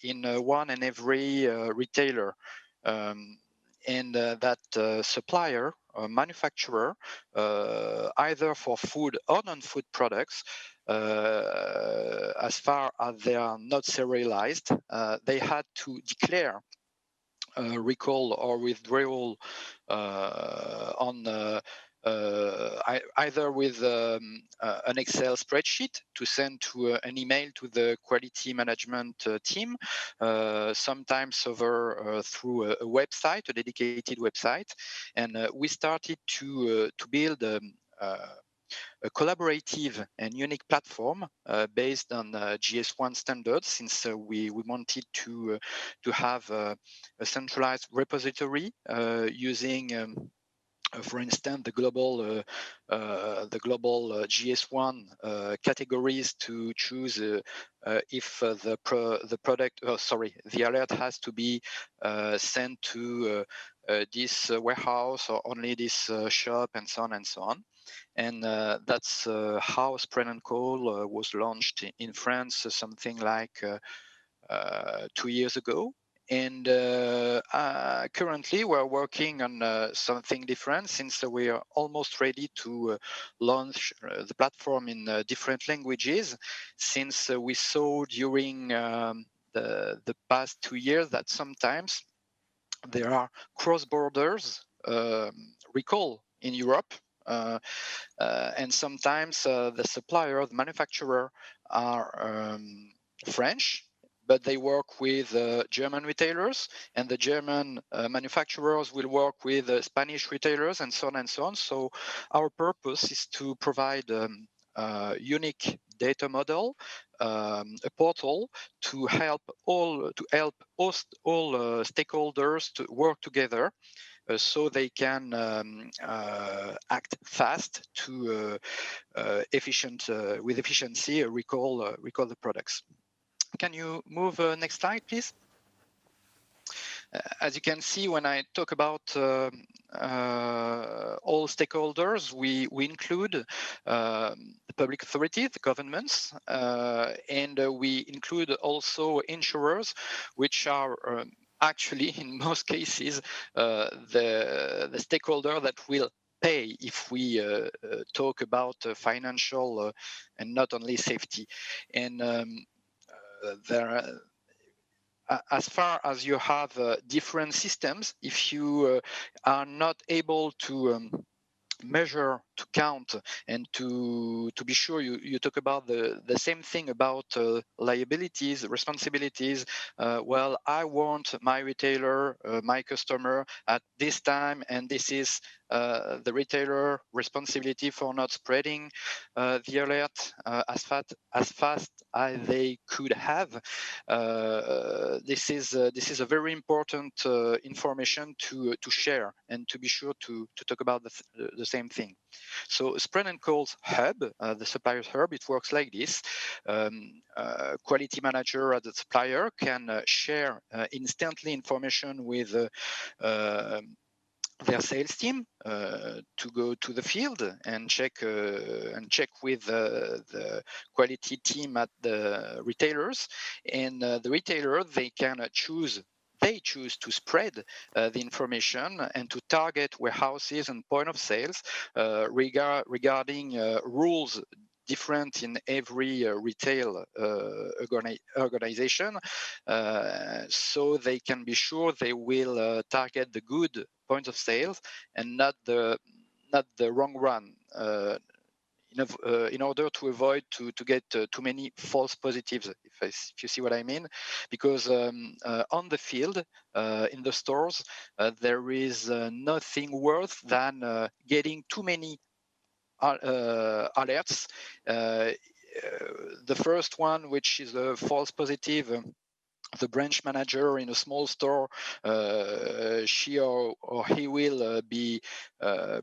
in one and every retailer, and that supplier or manufacturer, either for food or non-food products, as far as they are not serialized, they had to declare recall or withdrawal on either with an Excel spreadsheet to send to an email to the quality management team, sometimes over through a website, a dedicated website, and we started to build a collaborative and unique platform based on GS1 standards, since we wanted to have a centralized repository using for instance, the global GS1 categories to choose if the alert has to be sent to this warehouse or only this shop, and so on and so on. And that's how Spread and Coal was launched in France, something like 2 years ago. And currently we're working on something different, since we are almost ready to launch the platform in different languages, since we saw during the past 2 years that sometimes there are cross-borders recall in Europe, and sometimes the supplier, the manufacturer are French, but they work with German retailers, and the German manufacturers will work with Spanish retailers, and so on and so on. So our purpose is to provide a unique data model, a portal to help all stakeholders to work together, so they can act fast to with efficiency recall the products. Can you move next slide, please? as you can see, when I talk about all stakeholders, we include the public authorities, the governments, and we include also insurers, which are actually, in most cases, the stakeholder that will pay if we talk about financial and not only safety. And as far as you have different systems, if you are not able to measure, to count, and to be sure you talk about the same thing about liabilities, responsibilities. Well, I want my retailer, my customer at this time, and this is the retailer responsibility for not spreading the alert as fast as they could have. This is a very important information to share and to be sure to talk about the same thing. So Spread and Call's hub, the supplier's hub, it works like this. Quality manager at the supplier can share instantly information with their sales team to go to the field and check with the quality team at the retailers, and the retailer they choose to spread the information and to target warehouses and point of sales regarding rules different in every retail organization, so they can be sure they will target the good points of sales and not the wrong one. In order to avoid to get too many false positives, if you see what I mean, because on the field, in the stores, there is nothing worse than getting too many alerts. The first one, which is a false positive, the branch manager in a small store, she or he will be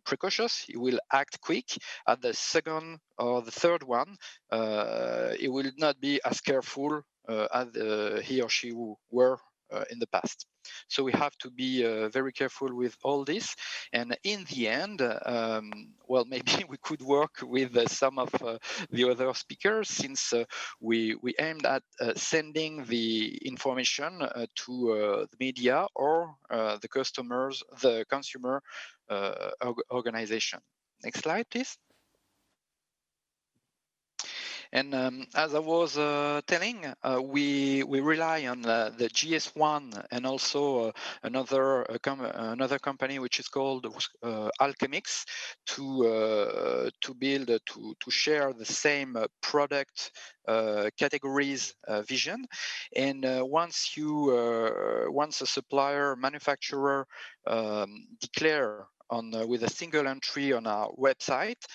precautious. He will act quick. At the second or the third one, he will not be as careful as he or she were in the past. So we have to be very careful with all this. And in the end, well, maybe we could work with some of the other speakers, since we aimed at sending the information to the media or the consumer organization. Next slide, please. And as I was telling, we rely on the GS1 and also another company which is called Alchemix to build to share the same product categories vision. And once a supplier manufacturer declare with a single entry on our website,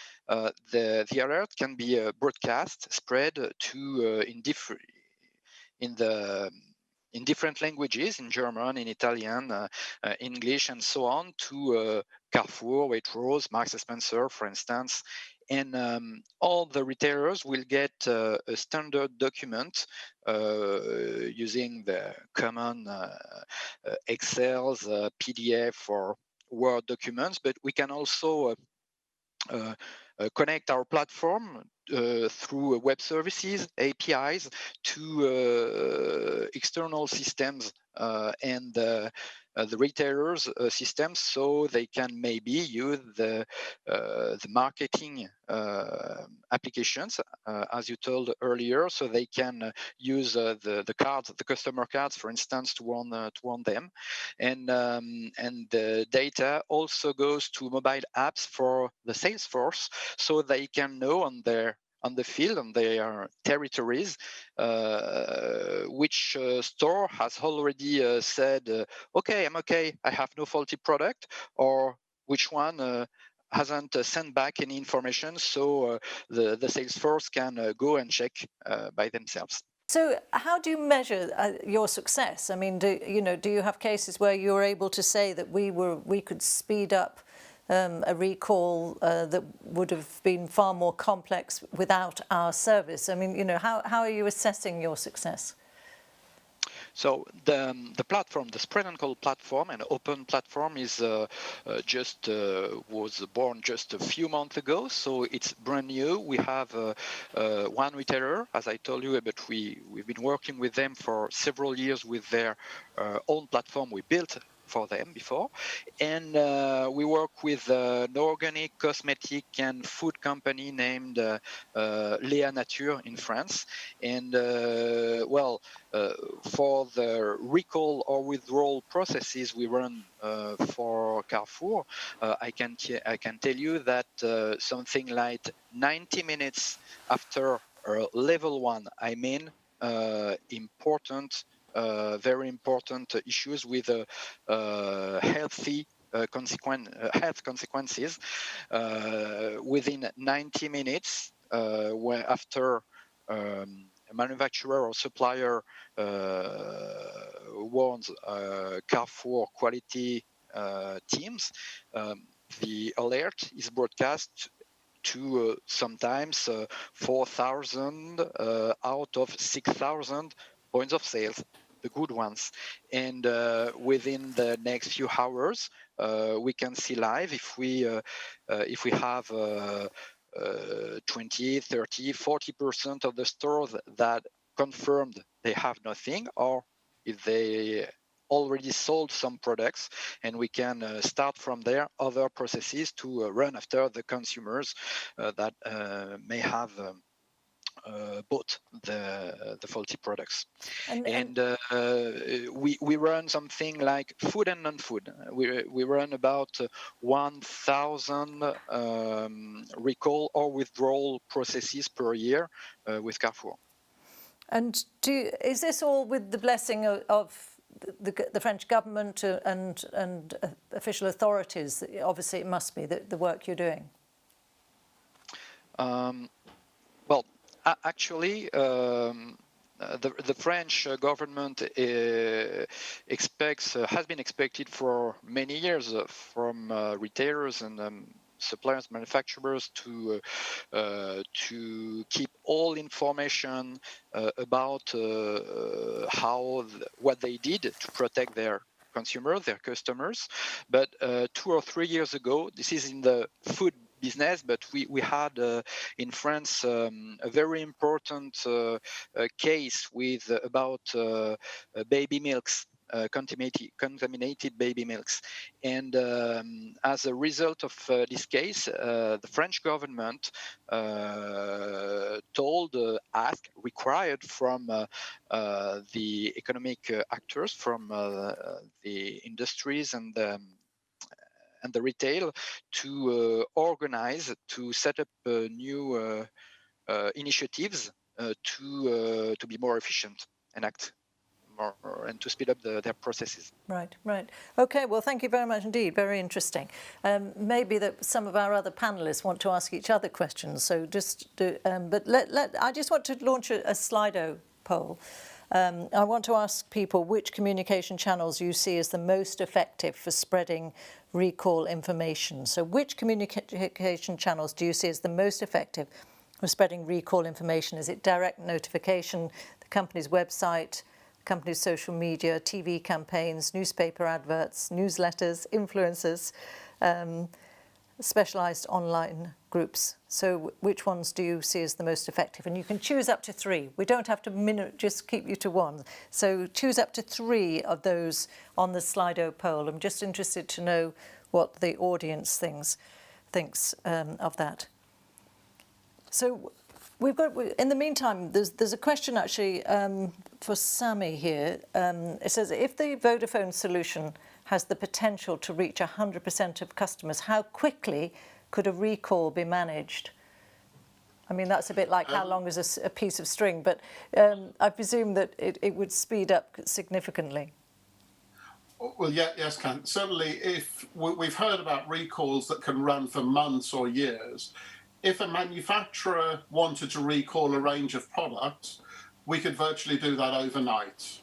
the alert can be broadcast, spread to in different languages, in German, in Italian, English, and so on, to Carrefour, Waitrose, Marks & Spencer, for instance. And all the retailers will get a standard document using the common Excels, PDF, or Word documents, but we can also connect our platform through web services, APIs, to external systems and the retailers' systems, so they can maybe use the marketing applications, as you told earlier, so they can use the cards, the customer cards, for instance, to warn them, and the data also goes to mobile apps for the sales force, so they can know on the field, on their territories, which store has already said, okay, I'm okay, I have no faulty product, or which one hasn't sent back any information, so the sales force can go and check by themselves. So how do you measure your success? I mean, do you have cases where you're able to say that we could speed up a recall that would have been far more complex without our service? I mean, how are you assessing your success? So the platform, the Spread and Call platform, an open platform, is was born just a few months ago. So it's brand new. We have one retailer, as I told you, but we've been working with them for several years with their own platform we built for them before, and we work with an organic cosmetic and food company named Léa Nature in France. And for the recall or withdrawal processes we run for Carrefour, I can tell you that something like 90 minutes after level 1, I mean very important issues with health consequences within 90 minutes where after a manufacturer or supplier warns Carrefour quality teams, the alert is broadcast to sometimes 4,000 out of 6,000 points of sales, the good ones. And within the next few hours, we can see live if we have 20, 30, 40% of the stores that confirmed they have nothing, or if they already sold some products, and we can start from there other processes to run after the consumers that may have bought the faulty products. And we run something like food and non-food. We run about 1,000 recall or withdrawal processes per year with Carrefour. And is this all with the blessing of the French government and official authorities? Obviously, it must be the work you're doing. Actually, the French government has been expected for many years from retailers and suppliers, manufacturers to keep all information about what they did to protect their consumers, their customers. But 2 or 3 years ago, this is in the food business, but we had in France a very important case with about baby milks, contaminated baby milks. And as a result of this case, the French government required from the economic actors, from the industries and the retail, to organize, to set up new initiatives to be more efficient and act more and to speed up their processes. Right. Okay, well, thank you very much indeed. Very interesting. Maybe that some of our other panelists want to ask each other questions. So I just want to launch a Slido poll. I want to ask people which communication channels you see as the most effective for spreading recall information. So which communication channels do you see as the most effective for spreading recall information? Is it direct notification, the company's website, the company's social media, TV campaigns, newspaper adverts, newsletters, influencers, specialised online groups? So which ones do you see as the most effective? And you can choose up to 3. We don't have to just keep you to 1. So choose up to 3 of those on the Slido poll. I'm just interested to know what the audience thinks of that. So we've got, in the meantime, there's a question actually for Sami here. It says, if the Vodafone solution has the potential to reach 100% of customers, how quickly could a recall be managed? I mean, that's a bit like how long is a piece of string, but I presume that it would speed up significantly. Well, yes, Ken. Certainly, if we've heard about recalls that can run for months or years, if a manufacturer wanted to recall a range of products, we could virtually do that overnight.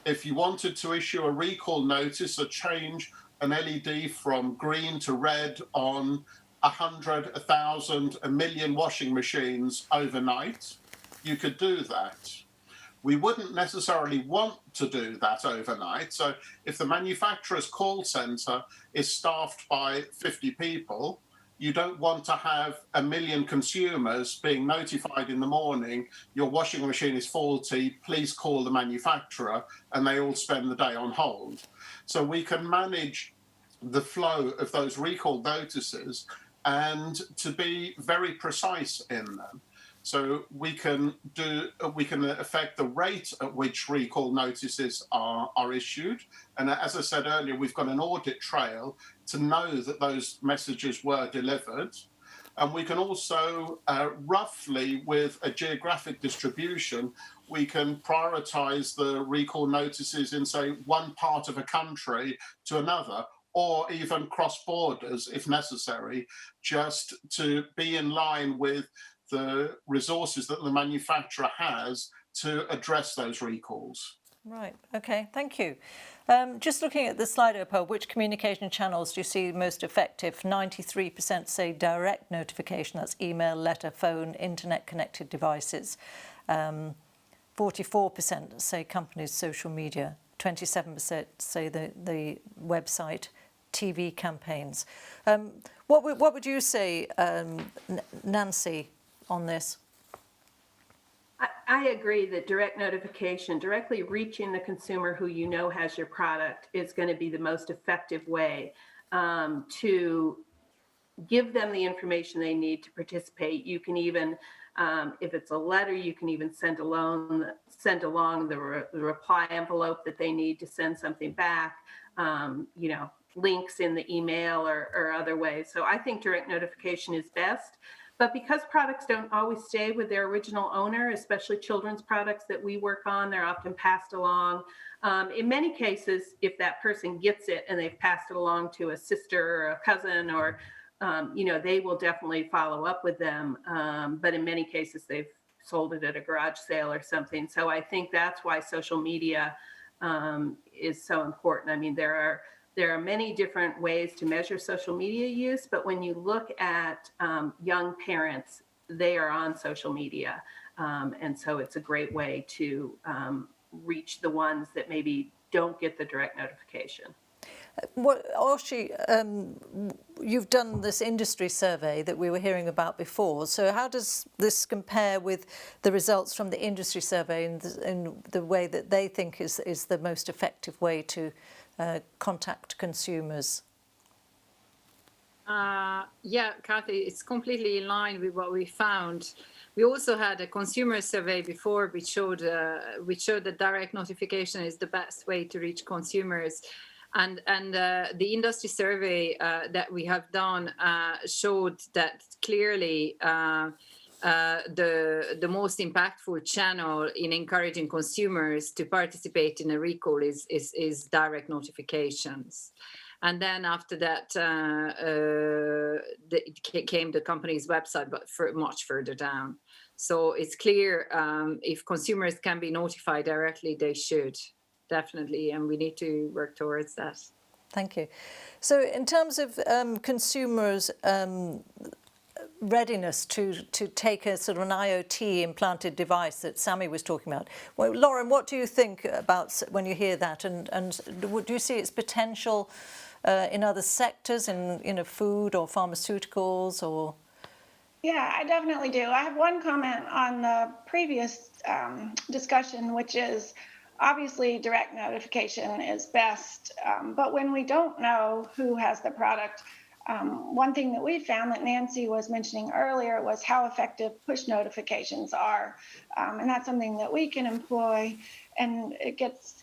If you wanted to issue a recall notice or change an LED from green to red on 100, 1,000, 1 million washing machines overnight, you could do that. We wouldn't necessarily want to do that overnight. So if the manufacturer's call center is staffed by 50 people, you don't want to have 1 million consumers being notified in the morning, your washing machine is faulty, please call the manufacturer, and they all spend the day on hold. So we can manage the flow of those recall notices and to be very precise in them. So we can affect the rate at which recall notices are issued. And as I said earlier, we've got an audit trail to know that those messages were delivered. And we can also, roughly with a geographic distribution, we can prioritize the recall notices in, say, one part of a country to another, or even cross borders if necessary, just to be in line with the resources that the manufacturer has to address those recalls. Right, okay, thank you. Just looking at the Slido poll, which communication channels do you see most effective? 93% say direct notification, that's email, letter, phone, internet-connected devices. 44% say companies' social media. 27% say the website, TV campaigns. What would you say, Nancy, on this? I agree that direct notification, directly reaching the consumer who you know has your product, is going to be the most effective way to give them the information they need to participate. You can even, if it's a letter, you can even send along the reply envelope that they need to send something back, links in the email or other ways. So I think direct notification is best. But because products don't always stay with their original owner, especially children's products that we work on, they're often passed along. In many cases, if that person gets it and they've passed it along to a sister or a cousin, or, they will definitely follow up with them. But in many cases, they've sold it at a garage sale or something. So I think that's why social media is so important. I mean, there are many different ways to measure social media use, but when you look at young parents, they are on social media. And so it's a great way to reach the ones that maybe don't get the direct notification. Oshie, you've done this industry survey that we were hearing about before. So how does this compare with the results from the industry survey in the way that they think is the most effective way to contact consumers? Yeah, Kathy, it's completely in line with what we found. We also had a consumer survey before, which showed that direct notification is the best way to reach consumers. And the industry survey that we have done showed that clearly the most impactful channel in encouraging consumers to participate in a recall is direct notifications. And then after that came the company's website, but much further down. So it's clear if consumers can be notified directly, they should, definitely, and we need to work towards that. Thank you. So in terms of consumers' readiness to take a sort of an IoT implanted device that Sammy was talking about, well, Lauren, what do you think about when you hear that, and do you see its potential in other sectors, in food or pharmaceuticals or? Yeah, I definitely do. I have one comment on the previous discussion, which is obviously direct notification is best, but when we don't know who has the product, one thing that we found that Nancy was mentioning earlier was how effective push notifications are. And that's something that we can employ, and it gets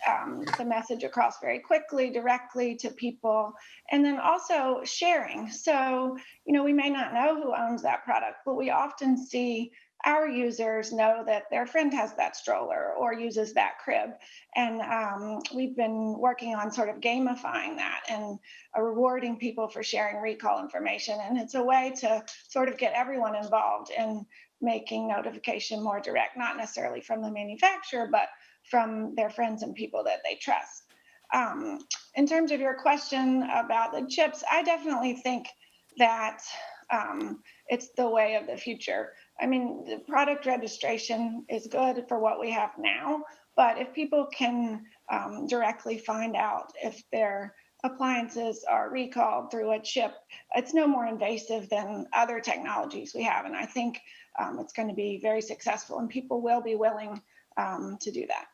the message across very quickly, directly to people. And then also sharing. So, we may not know who owns that product, but we often see our users know that their friend has that stroller or uses that crib. And we've been working on sort of gamifying that and rewarding people for sharing recall information. And it's a way to sort of get everyone involved in making notification more direct, not necessarily from the manufacturer, but from their friends and people that they trust. In terms of your question about the chips, I definitely think that it's the way of the future. I mean, the product registration is good for what we have now, but if people can directly find out if their appliances are recalled through a chip, it's no more invasive than other technologies we have. And I think it's going to be very successful, and people will be willing to do that.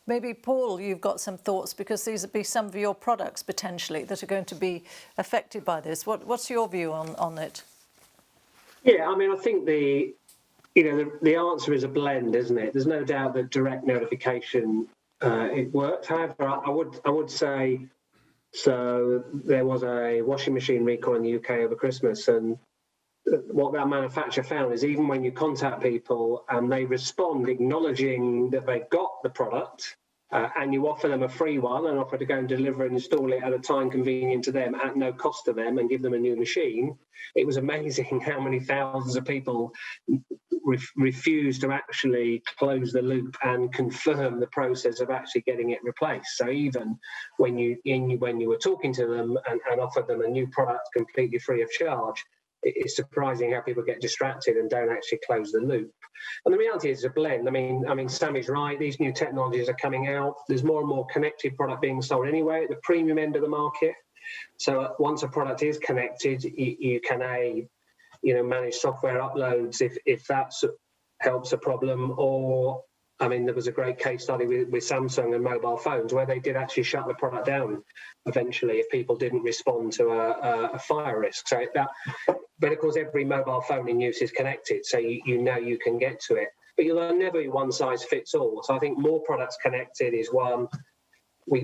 Maybe, Paul, you've got some thoughts, because these would be some of your products potentially that are going to be affected by this. What's your view on it? Yeah, I mean, I think the answer is a blend, isn't it? There's no doubt that direct notification it works. However, I would say, so there was a washing machine recall in the UK over Christmas, and what that manufacturer found is even when you contact people and they respond acknowledging that they've got the product, and you offer them a free one and offer to go and deliver and install it at a time convenient to them at no cost to them and give them a new machine, it was amazing how many thousands of people refused to actually close the loop and confirm the process of actually getting it replaced. So even when you were talking to them and offered them a new product completely free of charge, it's surprising how people get distracted and don't actually close the loop. And the reality is it's a blend. I mean, Sammy's right. These new technologies are coming out. There's more and more connected product being sold anyway at the premium end of the market. So once a product is connected, you can manage software uploads if that helps a problem. Or, I mean, there was a great case study with Samsung and mobile phones where they did actually shut the product down eventually if people didn't respond to a fire risk. So but of course, every mobile phone in use is connected, so you can get to it. But you'll never be one size fits all. So I think more products connected is one.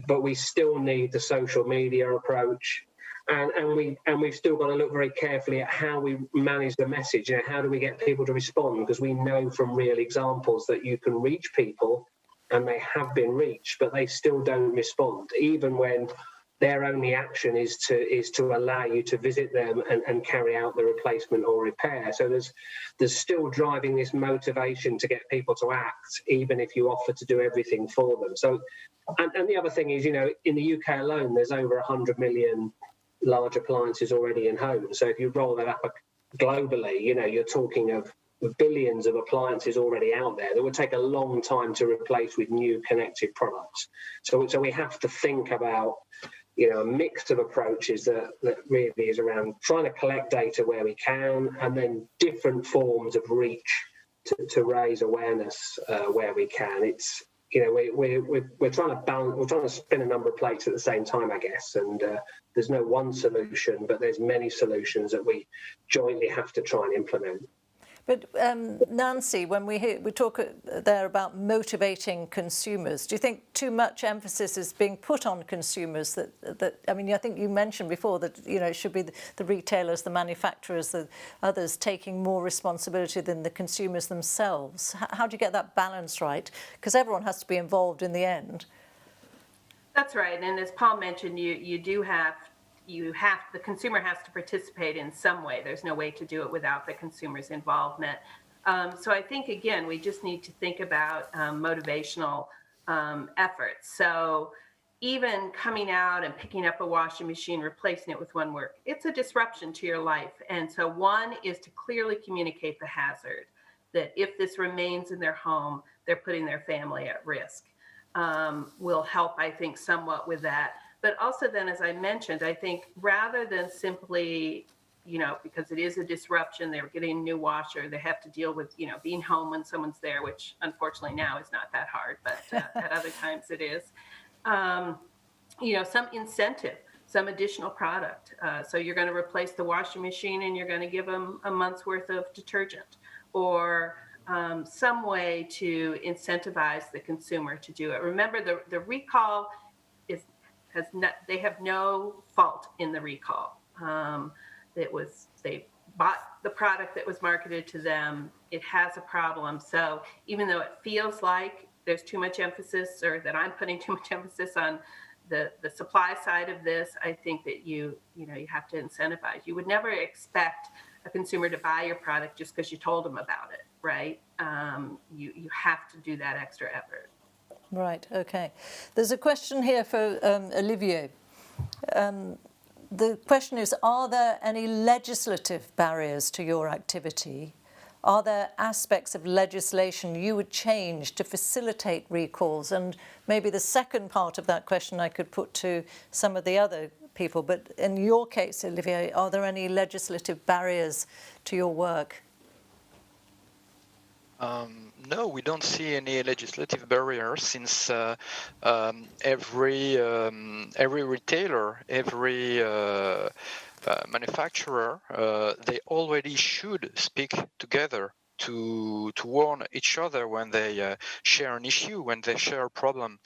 But we still need the social media approach, and we've still got to look very carefully at how we manage the message. How do we get people to respond? Because we know from real examples that you can reach people, and they have been reached, but they still don't respond, even when their only action is to allow you to visit them and carry out the replacement or repair. So there's still driving this motivation to get people to act, even if you offer to do everything for them. So, and the other thing is, in the UK alone, there's over 100 million large appliances already in homes. So if you roll that up globally, you're talking of billions of appliances already out there that would take a long time to replace with new connected products. So we have to think about a mix of approaches that really is around trying to collect data where we can, and then different forms of reach to raise awareness where we can. It's we're trying to balance, we're trying to spin a number of plates at the same time, I guess. And there's no one solution, but there's many solutions that we jointly have to try and implement. But Nancy, when we talk there about motivating consumers, do you think too much emphasis is being put on consumers? That I mean, I think you mentioned before that it should be the retailers, the manufacturers, the others taking more responsibility than the consumers themselves. How do you get that balance right? Because everyone has to be involved in the end. That's right, and as Paul mentioned, the consumer has to participate in some way. There's no way to do it without the consumer's involvement. So I think, again, we just need to think about motivational efforts. So even coming out and picking up a washing machine, replacing it with one work, it's a disruption to your life. And so one is to clearly communicate the hazard, that if this remains in their home, they're putting their family at risk. Will help, I think, somewhat with that. But also then, as I mentioned, I think rather than simply, because it is a disruption, they're getting a new washer, they have to deal with, being home when someone's there, which unfortunately now is not that hard, but at other times it is. Some incentive, some additional product. So you're going to replace the washing machine and you're going to give them a month's worth of detergent, or some way to incentivize the consumer to do it. Remember, the recall they have no fault in the recall. They bought the product that was marketed to them. It has a problem. So even though it feels like there's too much emphasis, or that I'm putting too much emphasis on the supply side of this, I think that you have to incentivize. You would never expect a consumer to buy your product just because you told them about it, right? You have to do that extra effort. Right, okay. There's a question here for Olivier. The question is, are there any legislative barriers to your activity? are there aspects of legislation you would change to facilitate recalls? And maybe the second part of that question I could put to some of the other people, but in your case, Olivier, are there any legislative barriers to your work? No, we don't see any legislative barriers since every retailer, every manufacturer, they already should speak together to warn each other when they share an issue, when they share a problem.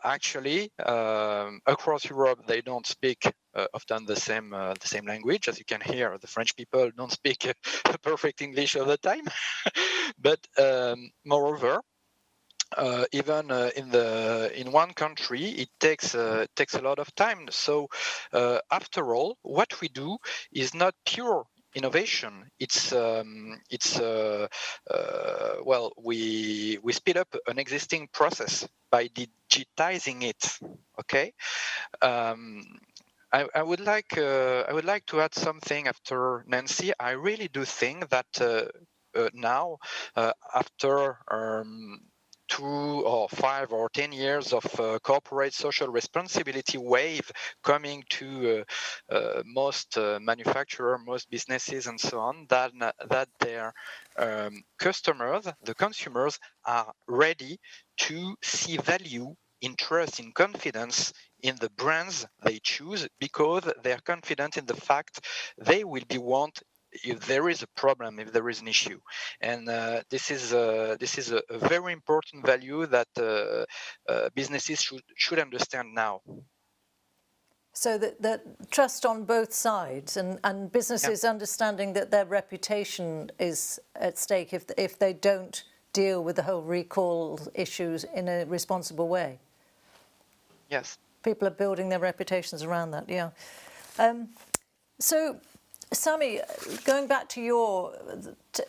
Actually, across Europe, they don't speak often the same language. As you can hear, the French people don't speak perfect English all the time. But moreover, even in one country, it takes a lot of time. So after all, what we do is not pure innovation. It's well, we speed up an existing process by digitizing it. Okay. I would like to add something after Nancy. I really do think that now, after 2 or 5 or 10 years of corporate social responsibility wave coming to most manufacturers, most businesses, and so on, that their customers, the consumers, are ready to see value, interest, in confidence in the brands they choose, because they are confident in the fact they will be want if there is a problem, if there is an issue. And this is a very important value that businesses should understand now. So that trust on both sides, and businesses understanding that their reputation is at stake if they don't deal with the whole recall issues in a responsible way. Yes. People are building their reputations around that, yeah. So, Sami, going back to your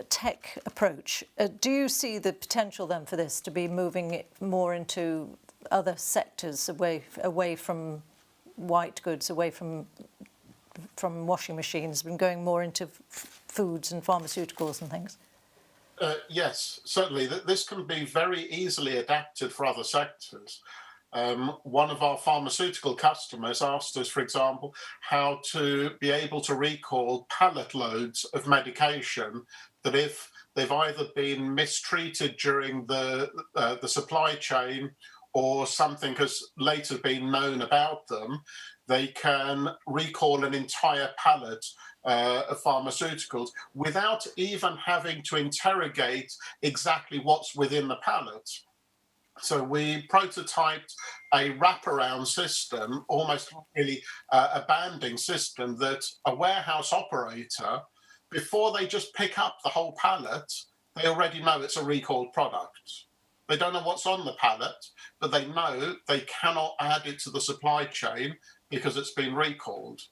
tech approach, do you see the potential then for this to be moving it more into other sectors, away from white goods, away from washing machines, and going more into foods and pharmaceuticals and things? Yes, certainly. This can be very easily adapted for other sectors. One of our pharmaceutical customers asked us, for example, how to be able to recall pallet loads of medication that if they've either been mistreated during the supply chain or something has later been known about them, they can recall an entire pallet of pharmaceuticals without even having to interrogate exactly what's within the pallet. So we prototyped a wraparound system, almost really a banding system, that a warehouse operator, before they just pick up the whole pallet, they already know it's a recalled product. They don't know what's on the pallet, but they know they cannot add it to the supply chain because it's been recalled.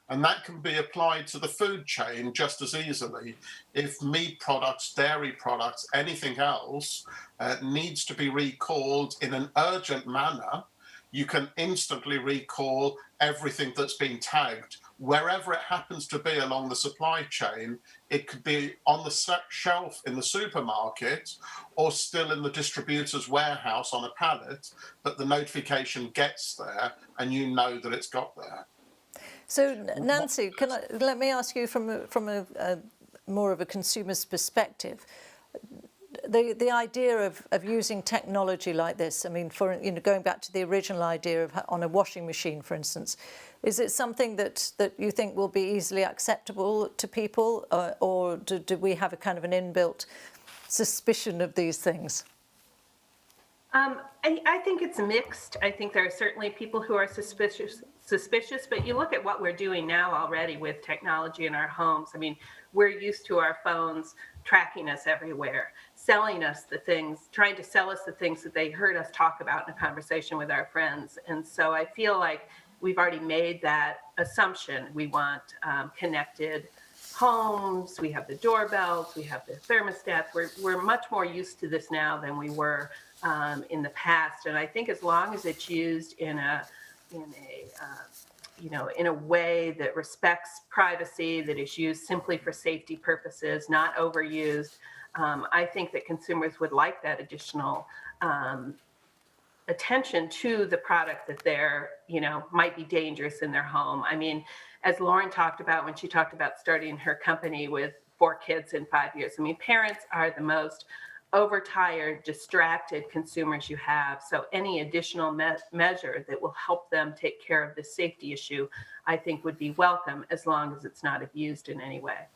And that can be applied to the food chain just as easily. If meat products, dairy products, anything else needs to be recalled in an urgent manner, you can instantly recall everything that's been tagged. Wherever it happens to be along the supply chain, it could be on the shelf in the supermarket or still in the distributor's warehouse on a pallet, but the notification gets there and you know that it's got there. So, Nancy, let me ask you from a more of a consumer's perspective. The idea of using technology like this, I mean, going back to the original idea of on a washing machine, for instance, is it something that you think will be easily acceptable to people, or do we have a kind of an inbuilt suspicion of these things? I think it's mixed. I think there are certainly people who are suspicious, but you look at what we're doing now already with technology in our homes. I mean, we're used to our phones tracking us everywhere, selling us the things, trying to sell us the things that they heard us talk about in a conversation with our friends. And so I feel like we've already made that assumption. We want connected homes, we have the doorbells, we have the thermostats. We're much more used to this now than we were in the past. And I think as long as it's used in a in a way that respects privacy, that is used simply for safety purposes, not overused. I think that consumers would like that additional attention to the product that they're, might be dangerous in their home. I mean, as Lauren talked about when she talked about starting her company with 4 kids in 5 years, I mean, parents are the most overtired, distracted consumers you have. So any additional measure that will help them take care of the safety issue, I think would be welcome, as long as it's not abused in any way.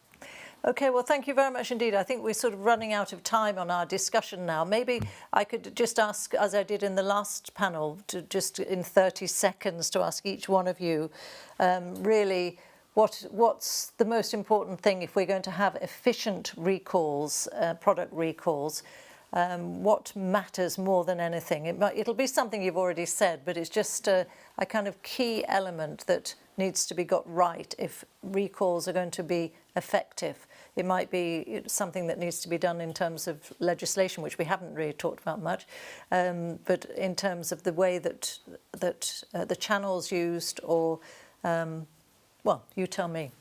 Okay, well, thank you very much indeed. I think we're sort of running out of time on our discussion now. Maybe I could just ask, as I did in the last panel, to just in 30 seconds to ask each one of you, really, what's the most important thing if we're going to have efficient recalls, product recalls? What matters more than anything? It'll be something you've already said, but it's just a kind of key element that needs to be got right if recalls are going to be effective. It might be something that needs to be done in terms of legislation, which we haven't really talked about much, but in terms of the way that the channels used, or well, you tell me.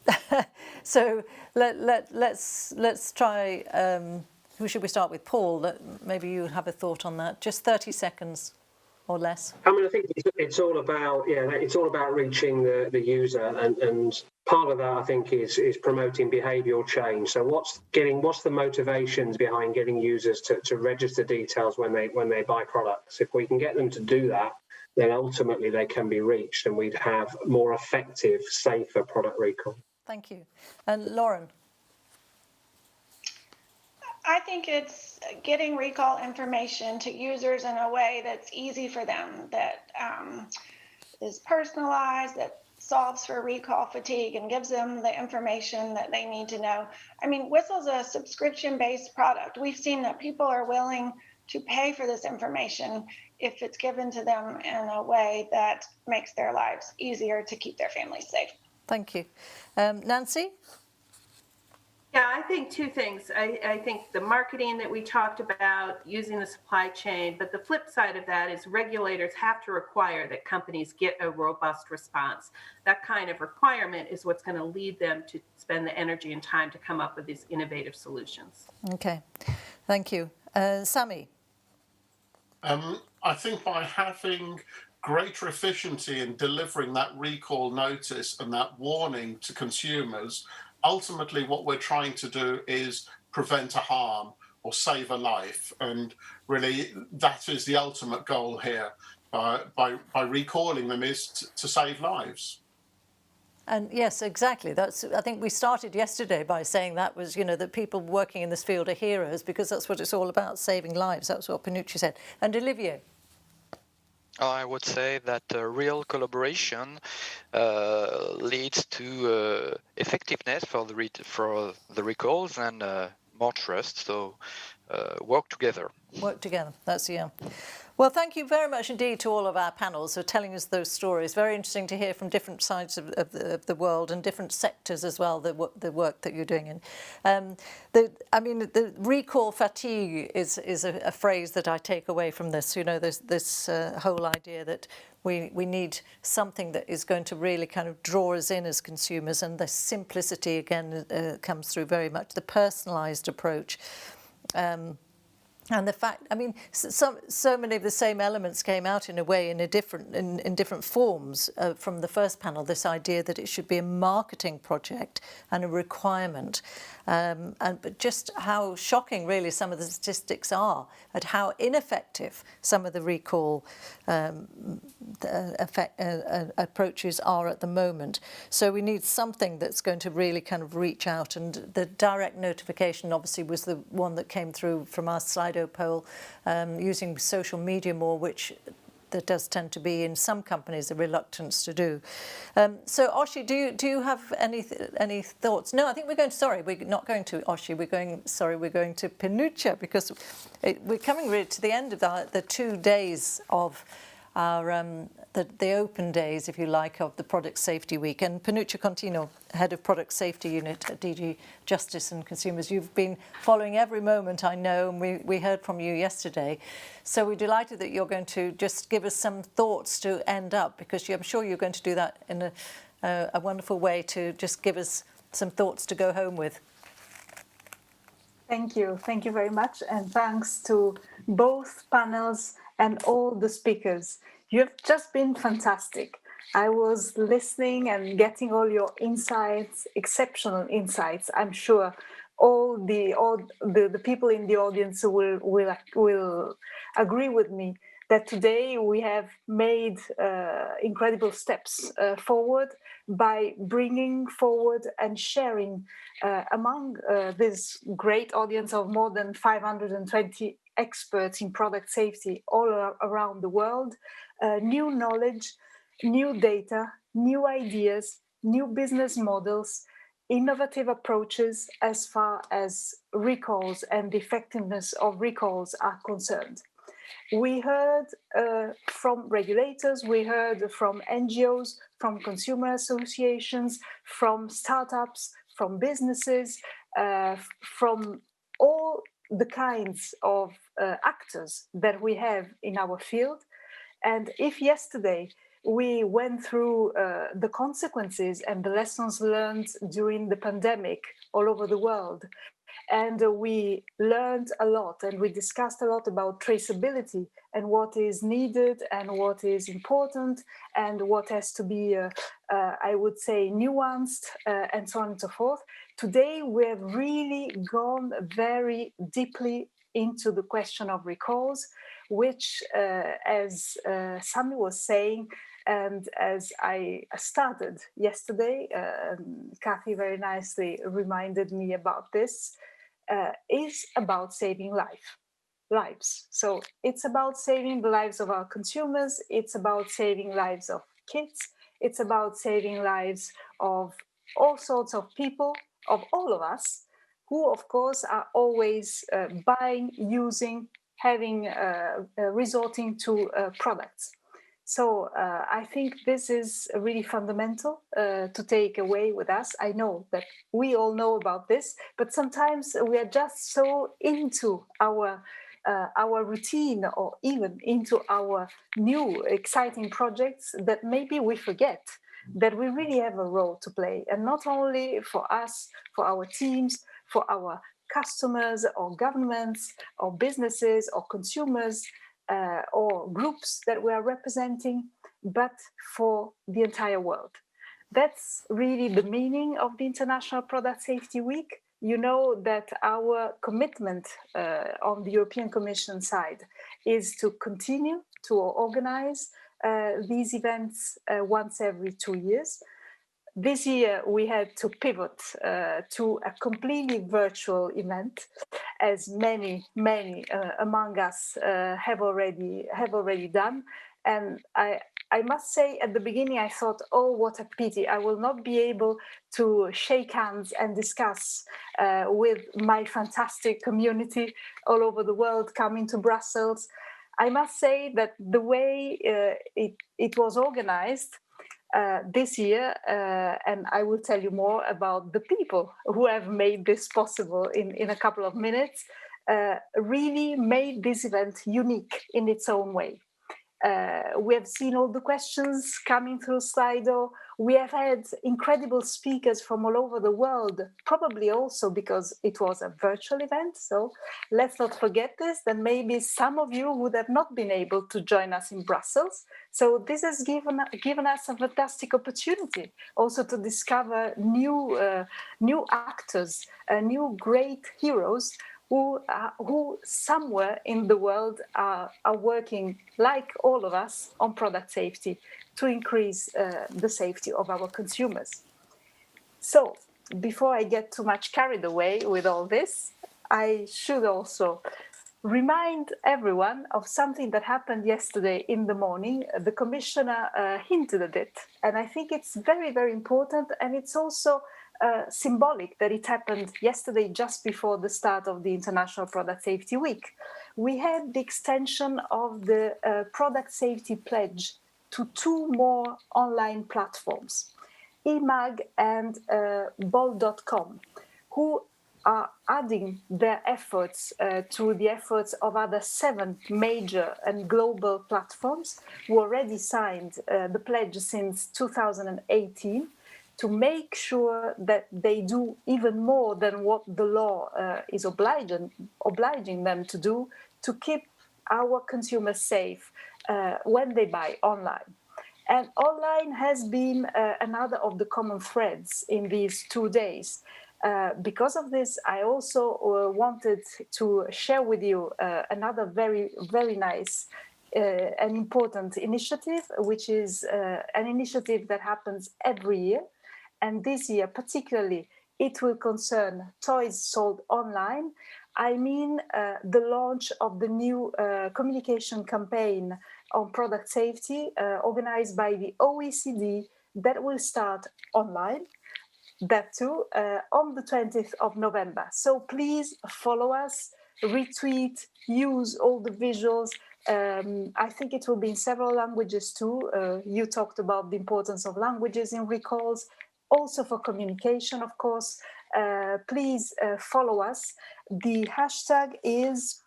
So let's try. Who should we start with? Paul, maybe you have a thought on that. Just 30 seconds or less. I mean, I think it's all about reaching the user, and part of that, I think, is promoting behavioural change. So what's the motivations behind getting users to register details when they buy products? If we can get them to do that, then ultimately they can be reached, and we'd have more effective, safer product recall. Thank you. And Lauren? I think it's getting recall information to users in a way that's easy for them, that is personalized, that solves for recall fatigue and gives them the information that they need to know. I mean, Whistle's a subscription-based product. We've seen that people are willing to pay for this information if it's given to them in a way that makes their lives easier to keep their families safe. Thank you. Nancy? Yeah, I think 2 things. I think the marketing that we talked about, using the supply chain, but the flip side of that is regulators have to require that companies get a robust response. That kind of requirement is what's going to lead them to spend the energy and time to come up with these innovative solutions. Okay, thank you. Sammy? I think by having greater efficiency in delivering that recall notice and that warning to consumers, ultimately what we're trying to do is prevent a harm or save a life. And really, that is the ultimate goal here. By recalling them is to save lives. And yes, exactly. I think we started yesterday by saying that was, that people working in this field are heroes, because that's what it's all about, saving lives. That's what Pinucci said. And Olivier? I would say that real collaboration leads to effectiveness for the recalls and more trust. So work together. Work together. That's Well, thank you very much indeed to all of our panels for telling us those stories. Very interesting to hear from different sides of the world and different sectors as well, the work that you're doing in. The recall fatigue is a phrase that I take away from this. This whole idea that we need something that is going to really kind of draw us in as consumers, and the simplicity again comes through very much, the personalised approach. And the fact, so many of the same elements came out in a way in different forms from the first panel. This idea that it should be a marketing project and a requirement, but just how shocking really some of the statistics are at how ineffective some of the recall approaches are at the moment. So we need something that's going to really kind of reach out, and the direct notification obviously was the one that came through from our Slido poll, using social media more, which there does tend to be in some companies a reluctance to do. So Oshi, do you have any thoughts? No, I think we're not going to Oshi. We're going to Pinuccia, because we're coming really to the end of the 2 days of our the open days, if you like, of the Product Safety Week. And Pinuccia Contino, Head of Product Safety Unit at DG Justice and Consumers, you've been following every moment, I know, and we heard from you yesterday. So we're delighted that you're going to just give us some thoughts to end up, because I'm sure you're going to do that in a wonderful way, to just give us some thoughts to go home with. Thank you very much, and thanks to both panels and all the speakers. You have just been fantastic. I was listening and getting all your insights, exceptional insights. I'm sure all the people in the audience will agree with me that today we have made incredible steps forward by bringing forward and sharing among this great audience of more than 520 experts in product safety all around the world, new knowledge, new data, new ideas, new business models, innovative approaches as far as recalls and the effectiveness of recalls are concerned. We heard from regulators, we heard from NGOs, from consumer associations, from startups, from businesses, from all the kinds of actors that we have in our field. And if yesterday we went through the consequences and the lessons learned during the pandemic all over the world, and we learned a lot and we discussed a lot about traceability and what is needed and what is important and what has to be, I would say, nuanced and so on and so forth. Today, we have really gone very deeply into the question of recalls, which, as Sami was saying, and as I started yesterday, Kathy very nicely reminded me about this, is about saving lives. So it's about saving the lives of our consumers, it's about saving lives of kids, it's about saving lives of all sorts of people, of all of us, who of course are always buying, using, having, resorting to products. So I think this is really fundamental to take away with us. I know that we all know about this, but sometimes we are just so into our routine or even into our new exciting projects that maybe we forget that we really have a role to play. And not only for us, for our teams, for our customers or governments or businesses or consumers, or groups that we are representing, but for the entire world. That's really the meaning of the International Product Safety Week. You know that our commitment on the European Commission side is to continue to organize these events once every 2 years. This year, we had to pivot to a completely virtual event, as many among us have already done. And I must say, at the beginning, I thought, oh, what a pity. I will not be able to shake hands and discuss with my fantastic community all over the world coming to Brussels. I must say that the way it was organized, this year, and I will tell you more about the people who have made this possible in a couple of minutes, really made this event unique in its own way. We have seen all the questions coming through Slido. We have had incredible speakers from all over the world, probably also because it was a virtual event. So let's not forget this, that maybe some of you would have not been able to join us in Brussels. So this has given us a fantastic opportunity also to discover new actors, new great heroes who somewhere in the world are working, like all of us, on product safety to increase the safety of our consumers. So before I get too much carried away with all this, I should also remind everyone of something that happened yesterday in the morning. The Commissioner hinted at it, and I think it's very, very important, and it's also symbolic that it happened yesterday, just before the start of the International Product Safety Week. We had the extension of the Product Safety Pledge to 2 more online platforms, eMag and Bol.com, who are adding their efforts to the efforts of other 7 major and global platforms who already signed the pledge since 2018, to make sure that they do even more than what the law is obliging them to do, to keep our consumers safe when they buy online. And online has been another of the common threads in these 2 days. Because of this, I also wanted to share with you another very, very nice and important initiative, which is an initiative that happens every year. And this year, particularly, it will concern toys sold online. I mean the launch of the new communication campaign on product safety organized by the OECD that will start online, that too, on the 20th of November. So please follow us, retweet, use all the visuals. I think it will be in several languages too. You talked about the importance of languages in recalls. Also for communication, of course, please follow us. The hashtag is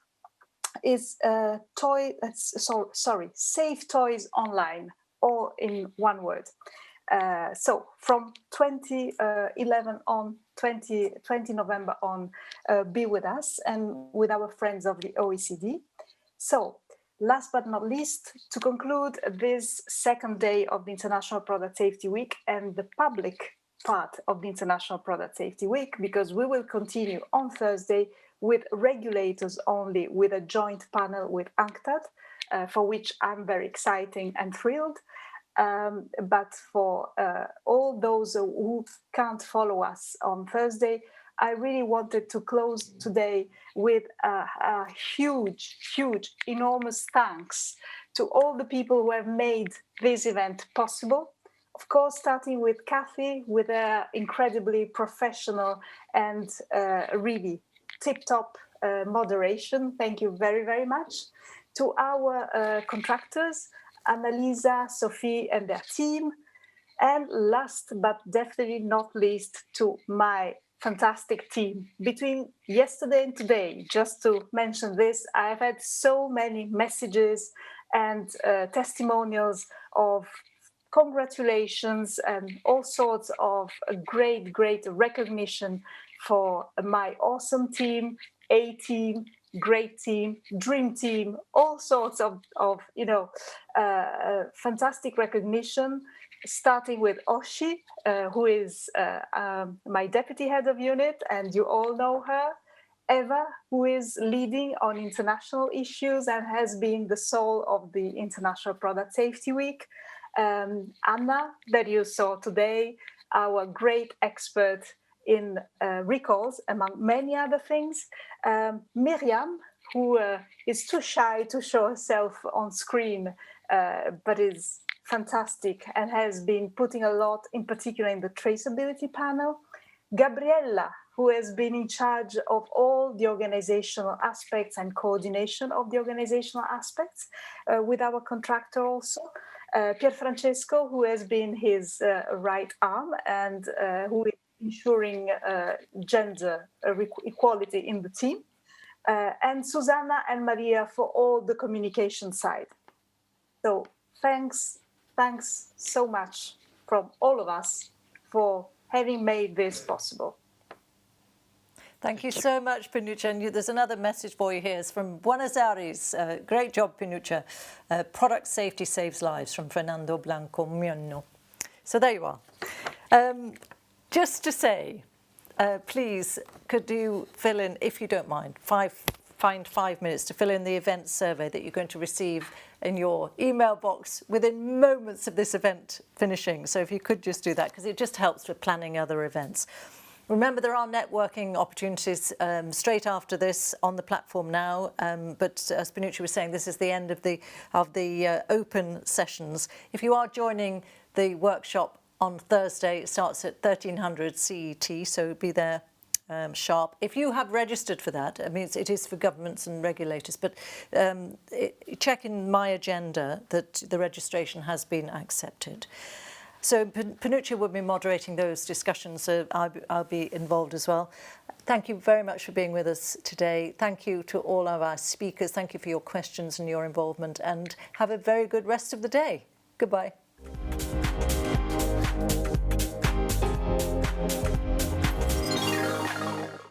Safe Toys Online, or in one word. So from 2011 on, 20 November on, be with us and with our friends of the OECD. So last but not least, to conclude this second day of the International Product Safety Week and the public part of the International Product Safety Week, because we will continue on Thursday with regulators only, with a joint panel with UNCTAD, for which I'm very excited and thrilled. But for all those who can't follow us on Thursday, I really wanted to close today with a huge, enormous thanks to all the people who have made this event possible. Of course, starting with Kathy, with her incredibly professional and really tip-top moderation. Thank you very, very much. To our contractors, Annalisa, Sophie, and their team. And last but definitely not least, to my fantastic team. Between yesterday and today, just to mention this, I've had so many messages and testimonials of congratulations and all sorts of great recognition for my awesome team, A-team, great team, dream team, all sorts of fantastic recognition, starting with Oshi, who is my deputy head of unit, and you all know her. Eva, who is leading on international issues and has been the soul of the International Product Safety Week. Anna, that you saw today, our great expert in recalls, among many other things. Miriam, who is too shy to show herself on screen, but is fantastic and has been putting a lot, in particular in the traceability panel. Gabriella, who has been in charge of all the organizational aspects and coordination of the organizational aspects with our contractor also. Pierfrancesco, who has been his right arm and who is ensuring gender equality in the team. And Susanna and Maria for all the communication side. So thanks so much from all of us for having made this possible. Thank you so much, Pinuccia. And there's another message for you here. It's from Buenos Aires. Great job, Pinuccia. Product safety saves lives, from Fernando Blanco Miono. So there you are. Just to say, please, could you fill in, if you don't mind, find 5 minutes to fill in the event survey that you're going to receive in your email box within moments of this event finishing. So if you could just do that, because it just helps with planning other events. Remember, there are networking opportunities straight after this on the platform now. But as Pinuccia was saying, this is the end of the open sessions. If you are joining the workshop on Thursday. It starts at 1300 CET, so be there sharp. If you have registered for that, I mean, it is for governments and regulators, but check in my agenda that the registration has been accepted. So Panuccia will be moderating those discussions, so I'll be involved as well. Thank you very much for being with us today. Thank you to all of our speakers. Thank you for your questions and your involvement, and have a very good rest of the day. Goodbye.